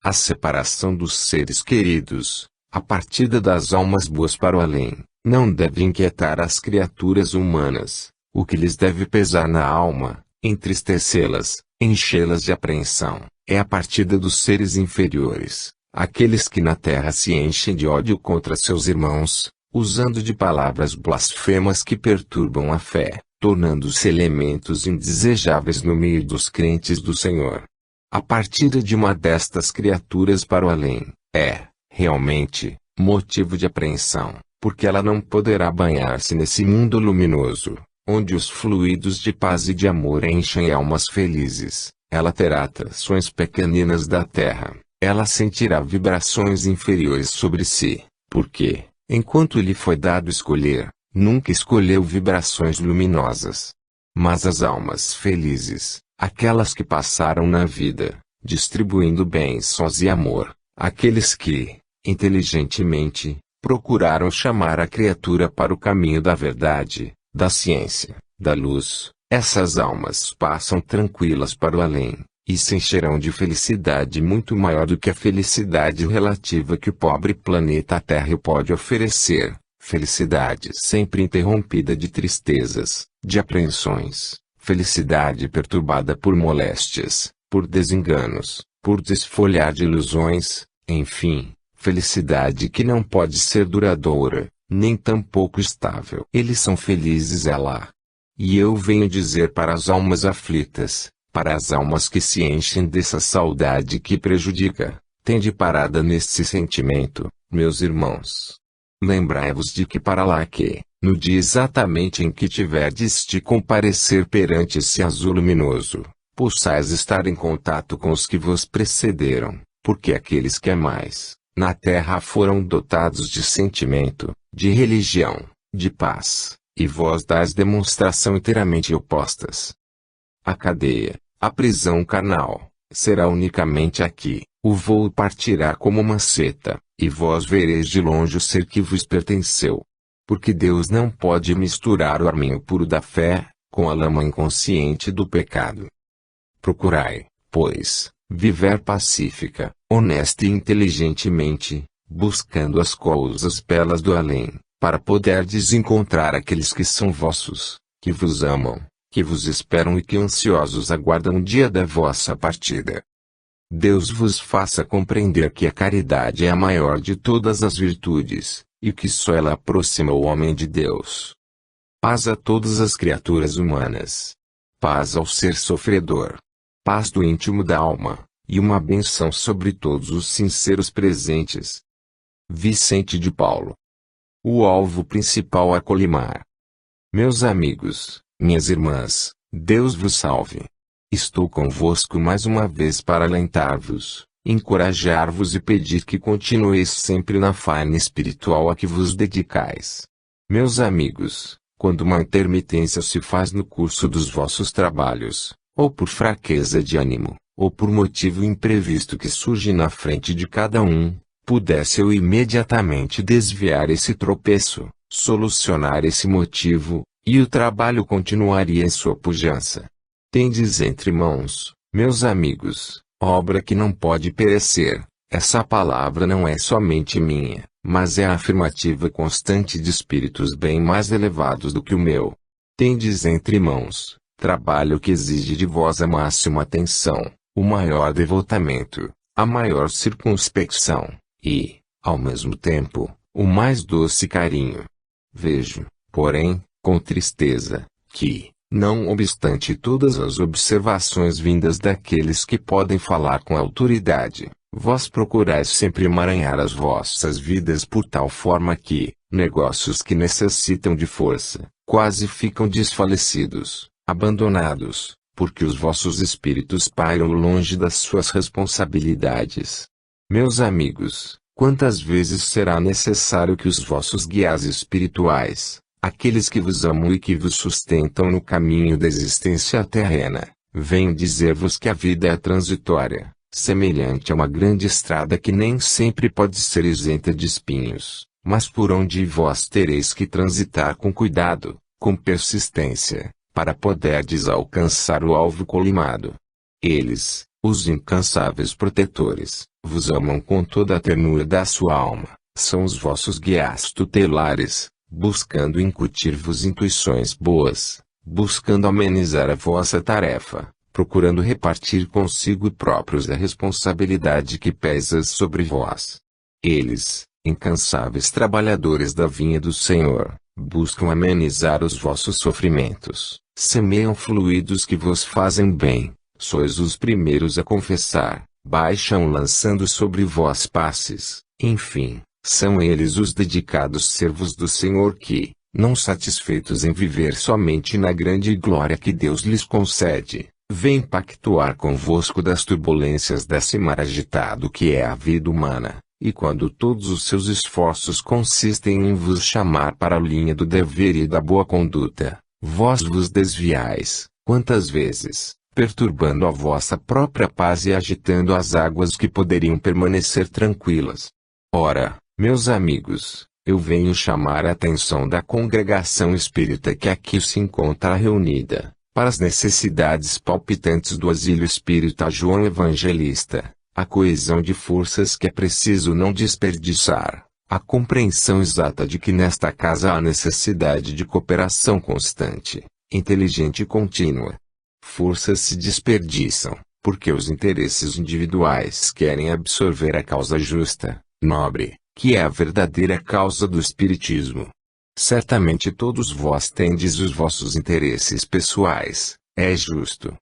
A separação dos seres queridos, a partida das almas boas para o além, não deve inquietar as criaturas humanas. O que lhes deve pesar na alma, entristecê-las, enchê-las de apreensão, é a partida dos seres inferiores, aqueles que na terra se enchem de ódio contra seus irmãos, usando de palavras blasfemas que perturbam a fé, tornando-se elementos indesejáveis no meio dos crentes do Senhor. A partida de uma destas criaturas para o além, é, realmente, motivo de apreensão, porque ela não poderá banhar-se nesse mundo luminoso, onde os fluidos de paz e de amor enchem almas felizes. Ela terá atrações pequeninas da terra, ela sentirá vibrações inferiores sobre si, porque, enquanto lhe foi dado escolher, nunca escolheu vibrações luminosas. Mas as almas felizes, aquelas que passaram na vida, distribuindo bênçãos e amor, aqueles que, inteligentemente, procuraram chamar a criatura para o caminho da verdade, da ciência, da luz, essas almas passam tranquilas para o além, e se encherão de felicidade muito maior do que a felicidade relativa que o pobre planeta Terra pode oferecer, felicidade sempre interrompida de tristezas, de apreensões, felicidade perturbada por moléstias, por desenganos, por desfolhar de ilusões, enfim, felicidade que não pode ser duradoura, nem tampouco estável. Eles são felizes lá. E eu venho dizer para as almas aflitas, para as almas que se enchem dessa saudade que prejudica, tende parada nesse sentimento, meus irmãos. Lembrai-vos de que para lá que, no dia exatamente em que tiverdes de comparecer perante esse azul luminoso, possais estar em contato com os que vos precederam, porque aqueles que amais, na terra foram dotados de sentimento, de religião, de paz, e vós dais demonstração inteiramente opostas. A cadeia, a prisão carnal, será unicamente aqui, o voo partirá como uma seta, e vós vereis de longe o ser que vos pertenceu. Porque Deus não pode misturar o arminho puro da fé, com a lama inconsciente do pecado. Procurai, pois, viver pacífica, honesta e inteligentemente, buscando as coisas belas do além, para poderdes encontrar aqueles que são vossos, que vos amam, que vos esperam e que ansiosos aguardam o dia da vossa partida. Deus vos faça compreender que a caridade é a maior de todas as virtudes, e que só ela aproxima o homem de Deus. Paz a todas as criaturas humanas. Paz ao ser sofredor. Paz do íntimo da alma, e uma benção sobre todos os sinceros presentes. Vicente de Paulo. O alvo principal a colimar. Meus amigos, minhas irmãs, Deus vos salve. Estou convosco mais uma vez para alentar-vos, encorajar-vos e pedir que continueis sempre na faina espiritual a que vos dedicais. Meus amigos, quando uma intermitência se faz no curso dos vossos trabalhos, ou por fraqueza de ânimo, ou por motivo imprevisto que surge na frente de cada um, pudesse eu imediatamente desviar esse tropeço, solucionar esse motivo, e o trabalho continuaria em sua pujança. Tendes entre mãos, meus amigos, obra que não pode perecer. Essa palavra não é somente minha, mas é a afirmativa constante de espíritos bem mais elevados do que o meu. Tendes entre mãos, trabalho que exige de vós a máxima atenção, o maior devotamento, a maior circunspecção, e, ao mesmo tempo, o mais doce carinho. Vejo, porém, com tristeza, que, não obstante todas as observações vindas daqueles que podem falar com autoridade, vós procurais sempre emaranhar as vossas vidas por tal forma que, negócios que necessitam de força, quase ficam desfalecidos, abandonados, porque os vossos espíritos pairam longe das suas responsabilidades. Meus amigos, quantas vezes será necessário que os vossos guias espirituais, aqueles que vos amam e que vos sustentam no caminho da existência terrena, venham dizer-vos que a vida é transitória, semelhante a uma grande estrada que nem sempre pode ser isenta de espinhos, mas por onde vós tereis que transitar com cuidado, com persistência, para poderdes alcançar o alvo colimado. Eles, os incansáveis protetores, vos amam com toda a ternura da sua alma, são os vossos guias tutelares, buscando incutir-vos intuições boas, buscando amenizar a vossa tarefa, procurando repartir consigo próprios a responsabilidade que pesa sobre vós. Eles, incansáveis trabalhadores da vinha do Senhor, buscam amenizar os vossos sofrimentos, semeiam fluidos que vos fazem bem, sois os primeiros a confessar, baixam lançando sobre vós passes, enfim. São eles os dedicados servos do Senhor que, não satisfeitos em viver somente na grande glória que Deus lhes concede, vêm pactuar convosco das turbulências desse mar agitado que é a vida humana, E quando todos os seus esforços consistem em vos chamar para a linha do dever e da boa conduta, vós vos desviais, quantas vezes, perturbando a vossa própria paz e agitando as águas que poderiam permanecer tranquilas. Ora, meus amigos, eu venho chamar a atenção da congregação espírita que aqui se encontra reunida, para as necessidades palpitantes do asilo espírita João Evangelista, a coesão de forças que é preciso não desperdiçar, a compreensão exata de que nesta casa há necessidade de cooperação constante, inteligente e contínua. Forças se desperdiçam, porque os interesses individuais querem absorver a causa justa, nobre, que é a verdadeira causa do Espiritismo. Certamente todos vós tendes os vossos interesses pessoais, é justo.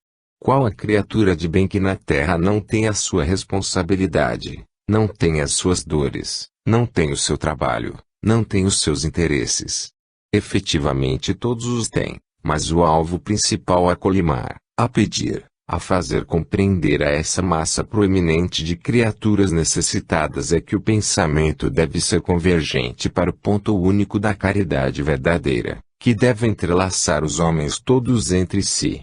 Qual a criatura de bem que na terra não tem a sua responsabilidade, não tem as suas dores, não tem o seu trabalho, não tem os seus interesses? Efetivamente todos os têm, mas o alvo principal a colimar, a pedir, a fazer compreender a essa massa proeminente de criaturas necessitadas é que o pensamento deve ser convergente para o ponto único da caridade verdadeira, que deve entrelaçar os homens todos entre si.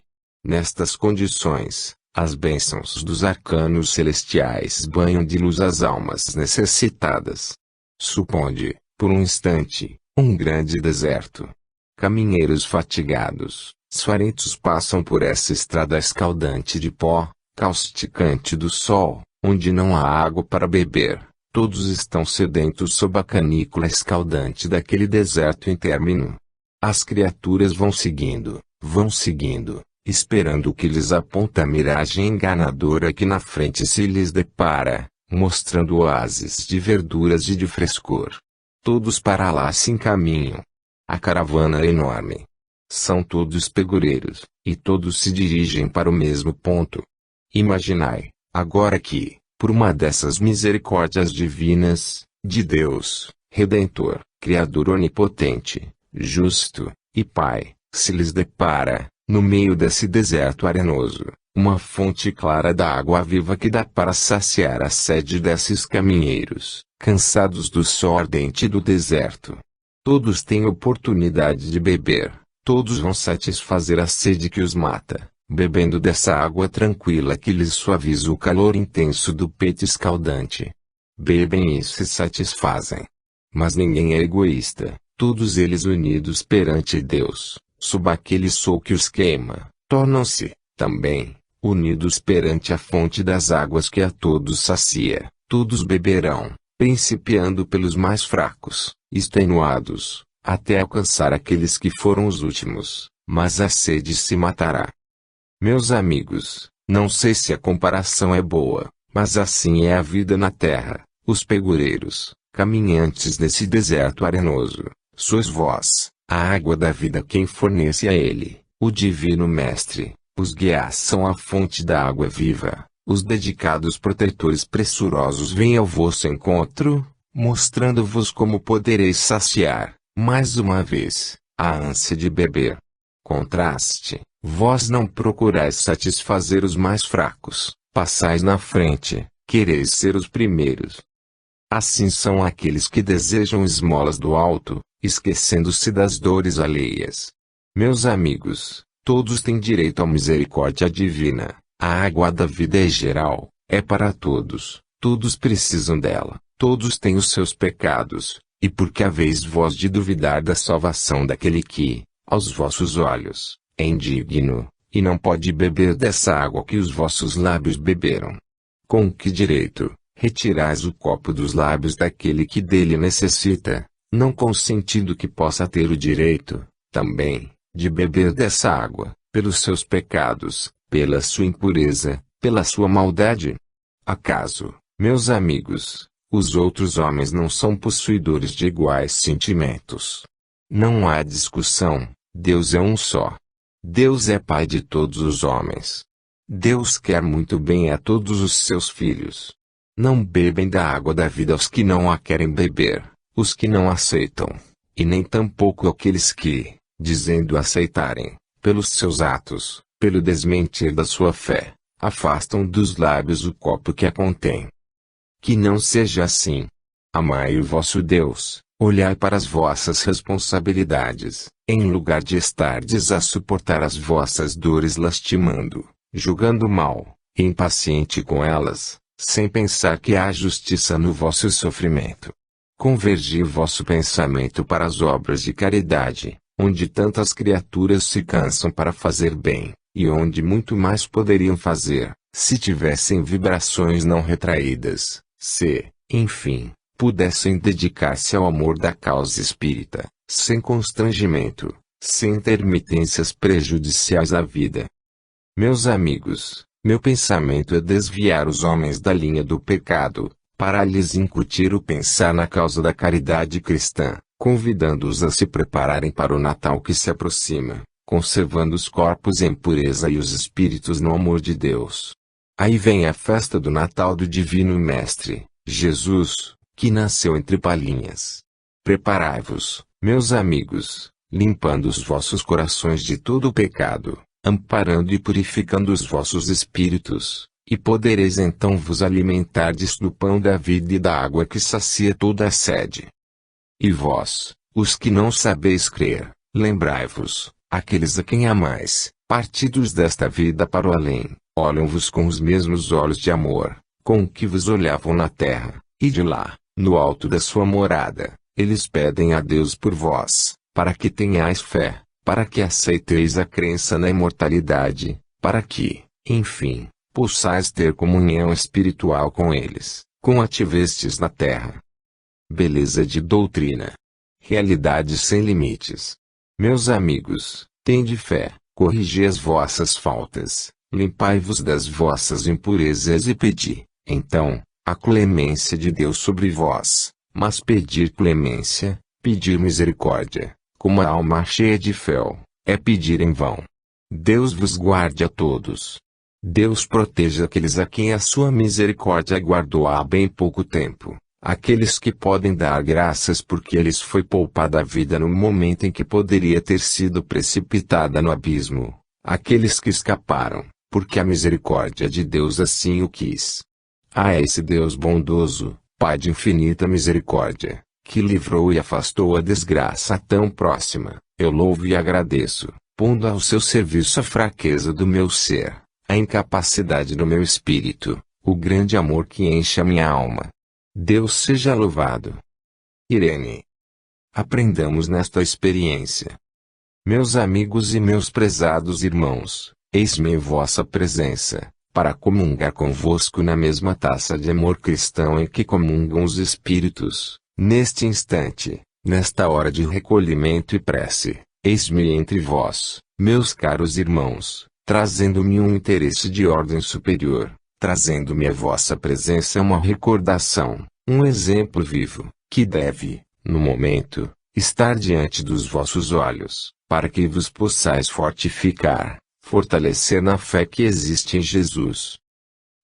Nestas condições, as bênçãos dos arcanos celestiais banham de luz as almas necessitadas. Suponde, por um instante, um grande deserto. Caminheiros fatigados, farentos passam por essa estrada escaldante de pó, causticante do sol, onde não há água para beber. Todos estão sedentos sob a canícula escaldante daquele deserto intermino. As criaturas vão seguindo, esperando o que lhes aponta a miragem enganadora que na frente se lhes depara, mostrando oásis de verduras e de frescor. Todos para lá se encaminham. A caravana é enorme. São todos pegureiros, e todos se dirigem para o mesmo ponto. Imaginai, agora que, por uma dessas misericórdias divinas, de Deus, Redentor, Criador onipotente, justo, e Pai, se lhes depara, no meio desse deserto arenoso, uma fonte clara da água viva que dá para saciar a sede desses caminheiros, cansados do sol ardente do deserto. Todos têm oportunidade de beber, todos vão satisfazer a sede que os mata, bebendo dessa água tranquila que lhes suaviza o calor intenso do peito escaldante. Bebem e se satisfazem. Mas ninguém é egoísta, todos eles unidos perante Deus, sob aquele sol que os queima, tornam-se, também, unidos perante a fonte das águas que a todos sacia. Todos beberão, principiando pelos mais fracos, extenuados, até alcançar aqueles que foram os últimos, mas a sede se matará. Meus amigos, não sei se a comparação é boa, mas assim é a vida na terra. Os pegureiros, caminhantes nesse deserto arenoso, sois vós, a água da vida quem fornece a ele, o divino mestre. Os guias são a fonte da água viva. Os dedicados protetores pressurosos vêm ao vosso encontro, mostrando-vos como podereis saciar, mais uma vez, a ânsia de beber. Contraste, vós não procurais satisfazer os mais fracos, passais na frente, quereis ser os primeiros. Assim são aqueles que desejam esmolas do alto, esquecendo-se das dores alheias. Meus amigos, todos têm direito à misericórdia divina. A água da vida é geral, é para todos, todos precisam dela, todos têm os seus pecados, e por que haveis vós de duvidar da salvação daquele que, aos vossos olhos, é indigno, e não pode beber dessa água que os vossos lábios beberam? Com que direito, retirais o copo dos lábios daquele que dele necessita, não consentindo que possa ter o direito, também, de beber dessa água, pelos seus pecados, pela sua impureza, pela sua maldade? Acaso, meus amigos, os outros homens não são possuidores de iguais sentimentos? Não há discussão, Deus é um só. Deus é Pai de todos os homens. Deus quer muito bem a todos os seus filhos. Não bebem da água da vida os que não a querem beber, os que não aceitam, e nem tampouco aqueles que, dizendo aceitarem, pelos seus atos, pelo desmentir da sua fé, afastam dos lábios o copo que a contém. Que não seja assim. Amai o vosso Deus, olhai para as vossas responsabilidades, em lugar de estardes a suportar as vossas dores lastimando, julgando mal, impaciente com elas, sem pensar que há justiça no vosso sofrimento. Convergi o vosso pensamento para as obras de caridade, onde tantas criaturas se cansam para fazer bem, e onde muito mais poderiam fazer, se tivessem vibrações não retraídas, se, enfim, pudessem dedicar-se ao amor da causa espírita, sem constrangimento, sem intermitências prejudiciais à vida. Meus amigos, meu pensamento é desviar os homens da linha do pecado, para lhes incutir o pensar na causa da caridade cristã, convidando-os a se prepararem para o Natal que se aproxima, conservando os corpos em pureza e os espíritos no amor de Deus. Aí vem a festa do Natal do Divino Mestre, Jesus, que nasceu entre palhinhas. Preparai-vos, meus amigos, limpando os vossos corações de todo o pecado, amparando e purificando os vossos espíritos, e podereis então vos alimentardes do pão da vida e da água que sacia toda a sede. E vós, os que não sabeis crer, lembrai-vos, aqueles a quem amais, partidos desta vida para o além, olham-vos com os mesmos olhos de amor, com que vos olhavam na terra, e de lá, no alto da sua morada, eles pedem a Deus por vós, para que tenhais fé, para que aceiteis a crença na imortalidade, para que, enfim, possais ter comunhão espiritual com eles, como a tivestes na terra. Beleza de doutrina. Realidade sem limites. Meus amigos, tende fé, corrigi as vossas faltas, limpai-vos das vossas impurezas e pedi, então, a clemência de Deus sobre vós. Mas pedir clemência, pedir misericórdia, como a alma cheia de fel, é pedir em vão. Deus vos guarde a todos. Deus proteja aqueles a quem a sua misericórdia guardou há bem pouco tempo, aqueles que podem dar graças porque lhes foi poupada a vida no momento em que poderia ter sido precipitada no abismo, aqueles que escaparam, porque a misericórdia de Deus assim o quis. É esse Deus bondoso, Pai de infinita misericórdia, que livrou e afastou a desgraça tão próxima, eu louvo e agradeço, pondo ao seu serviço a fraqueza do meu ser, a incapacidade do meu espírito, o grande amor que enche a minha alma. Deus seja louvado. Irene. Aprendamos nesta experiência. Meus amigos e meus prezados irmãos, eis-me em vossa presença, para comungar convosco na mesma taça de amor cristão em que comungam os espíritos, neste instante, nesta hora de recolhimento e prece, eis-me entre vós, meus caros irmãos, trazendo-me um interesse de ordem superior, trazendo-me a vossa presença uma recordação, um exemplo vivo, que deve, no momento, estar diante dos vossos olhos, para que vos possais fortificar, fortalecer na fé que existe em Jesus.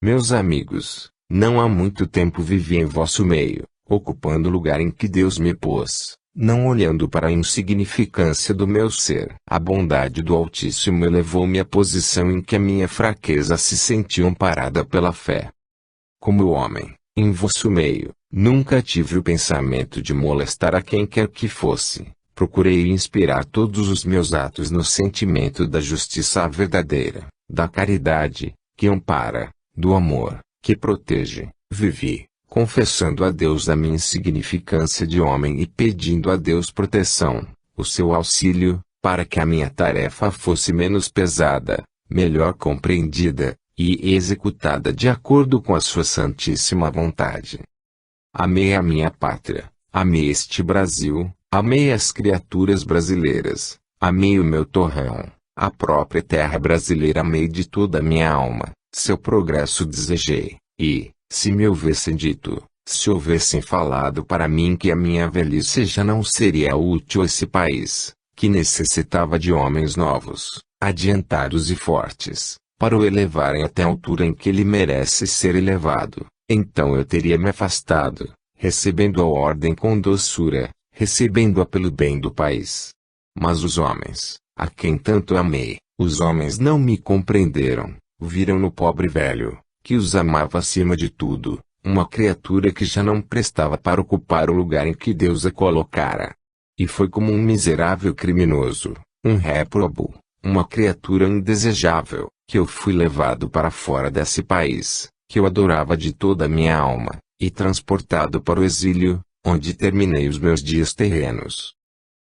Meus amigos, não há muito tempo vivi em vosso meio, ocupando o lugar em que Deus me pôs, não olhando para a insignificância do meu ser. A bondade do Altíssimo elevou-me à posição em que a minha fraqueza se sentiu amparada pela fé. Como homem, em vosso meio, nunca tive o pensamento de molestar a quem quer que fosse. Procurei inspirar todos os meus atos no sentimento da justiça verdadeira, da caridade, que ampara, do amor, que protege. Vivi, confessando a Deus a minha insignificância de homem e pedindo a Deus proteção, o seu auxílio, para que a minha tarefa fosse menos pesada, melhor compreendida, e executada de acordo com a sua santíssima vontade. Amei a minha pátria, amei este Brasil, amei as criaturas brasileiras, amei o meu torrão, a própria terra brasileira amei de toda a minha alma, seu progresso desejei, e, se me houvessem dito, se houvessem falado para mim que a minha velhice já não seria útil a esse país, que necessitava de homens novos, adiantados e fortes, para o elevarem até a altura em que ele merece ser elevado, então eu teria me afastado, recebendo a ordem com doçura, recebendo-a pelo bem do país. Mas os homens, a quem tanto amei, os homens não me compreenderam, viram no pobre velho, que os amava acima de tudo, uma criatura que já não prestava para ocupar o lugar em que Deus a colocara. E foi como um miserável criminoso, um réprobo, uma criatura indesejável, que eu fui levado para fora desse país, que eu adorava de toda a minha alma, e transportado para o exílio, onde terminei os meus dias terrenos.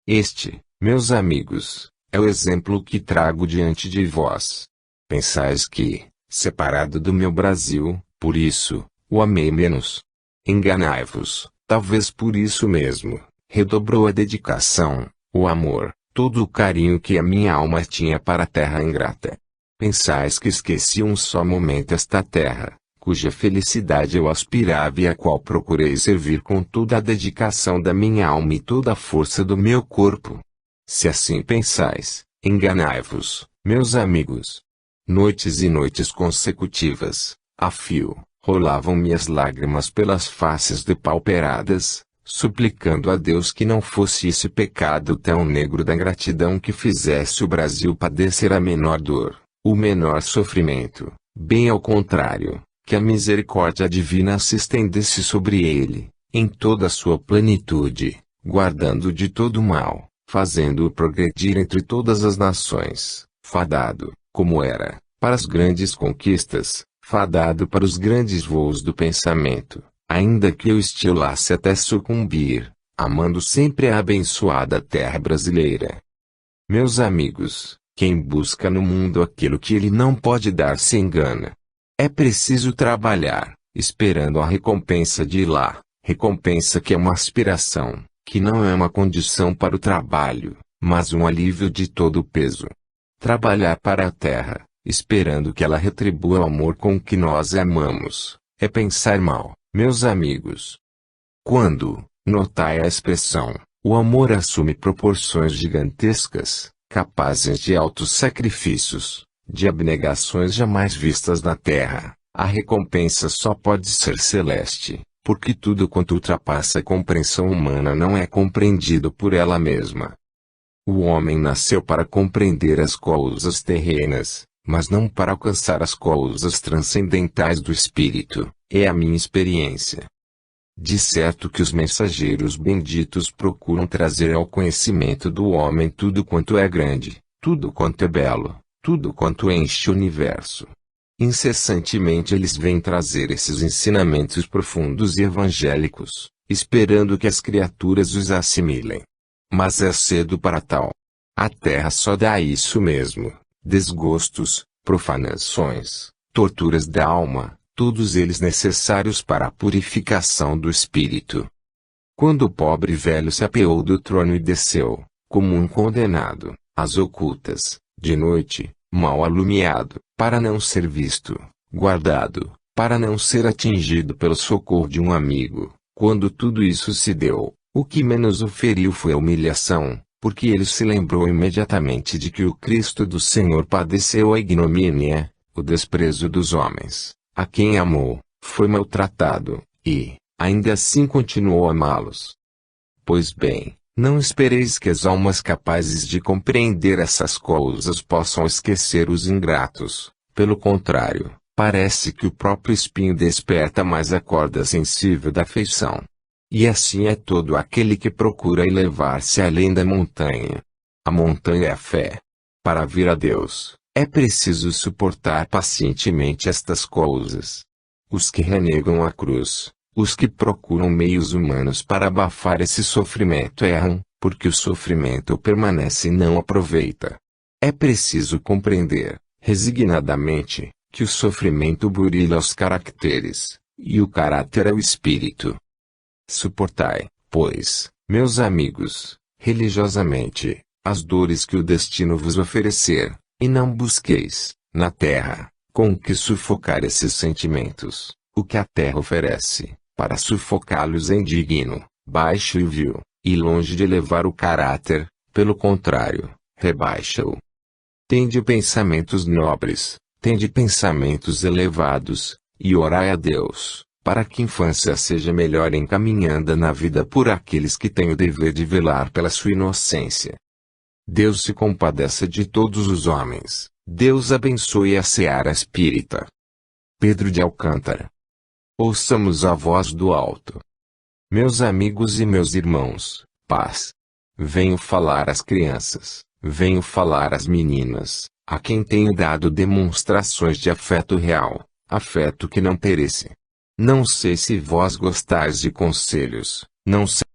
Este, meus amigos, é o exemplo que trago diante de vós. Pensais que, separado do meu Brasil, por isso, o amei menos. Enganai-vos, talvez por isso mesmo, redobrou a dedicação, o amor, todo o carinho que a minha alma tinha para a terra ingrata. Pensais que esqueci um só momento esta terra, cuja felicidade eu aspirava e a qual procurei servir com toda a dedicação da minha alma e toda a força do meu corpo? Se assim pensais, enganai-vos, meus amigos. Noites e noites consecutivas, a fio, rolavam-me as lágrimas pelas faces depauperadas, suplicando a Deus que não fosse esse pecado tão negro da ingratidão que fizesse o Brasil padecer a menor dor, o menor sofrimento, bem ao contrário, que a misericórdia divina se estendesse sobre ele, em toda a sua plenitude, guardando de todo mal, fazendo-o progredir entre todas as nações, fadado, como era, para as grandes conquistas, fadado para os grandes voos do pensamento, ainda que eu estilasse até sucumbir, amando sempre a abençoada terra brasileira. Meus amigos, quem busca no mundo aquilo que ele não pode dar se engana. É preciso trabalhar, esperando a recompensa de lá, recompensa que é uma aspiração, que não é uma condição para o trabalho, mas um alívio de todo o peso. Trabalhar para a terra, esperando que ela retribua o amor com que nós amamos, é pensar mal, meus amigos. Quando, notai a expressão, o amor assume proporções gigantescas, capazes de altos sacrifícios, de abnegações jamais vistas na terra, a recompensa só pode ser celeste, porque tudo quanto ultrapassa a compreensão humana não é compreendido por ela mesma. O homem nasceu para compreender as coisas terrenas, mas não para alcançar as coisas transcendentais do espírito, é a minha experiência. De certo que os mensageiros benditos procuram trazer ao conhecimento do homem tudo quanto é grande, tudo quanto é belo, tudo quanto enche o universo. Incessantemente eles vêm trazer esses ensinamentos profundos e evangélicos, esperando que as criaturas os assimilem. Mas é cedo para tal. A terra só dá isso mesmo, desgostos, profanações, torturas da alma, todos eles necessários para a purificação do espírito. Quando o pobre velho se apeou do trono e desceu, como um condenado, às ocultas, de noite, mal alumiado, para não ser visto, guardado, para não ser atingido pelo socorro de um amigo, quando tudo isso se deu, o que menos o feriu foi a humilhação, porque ele se lembrou imediatamente de que o Cristo do Senhor padeceu a ignomínia, o desprezo dos homens, a quem amou, foi maltratado, e, ainda assim continuou a amá-los. Pois bem, não espereis que as almas capazes de compreender essas coisas possam esquecer os ingratos, pelo contrário, parece que o próprio espinho desperta mais a corda sensível da afeição. E assim é todo aquele que procura elevar-se além da montanha. A montanha é a fé. Para vir a Deus, é preciso suportar pacientemente estas coisas. Os que renegam a cruz, os que procuram meios humanos para abafar esse sofrimento erram, porque o sofrimento permanece e não aproveita. É preciso compreender, resignadamente, que o sofrimento burila os caracteres, e o caráter é o espírito. Suportai, pois, meus amigos, religiosamente, as dores que o destino vos oferecer, e não busqueis, na terra, com que sufocar esses sentimentos, o que a terra oferece, para sufocá-los é indigno, baixo e vil, e longe de elevar o caráter, pelo contrário, rebaixa-o. Tende pensamentos nobres, tende pensamentos elevados, e orai a Deus, para que a infância seja melhor encaminhada na vida por aqueles que têm o dever de velar pela sua inocência. Deus se compadeça de todos os homens, Deus abençoe a seara espírita. Pedro de Alcântara. Ouçamos a voz do alto. Meus amigos e meus irmãos, paz. Venho falar às crianças, venho falar às meninas, a quem tenho dado demonstrações de afeto real, afeto que não perece. Não sei se vós gostais de conselhos, não sei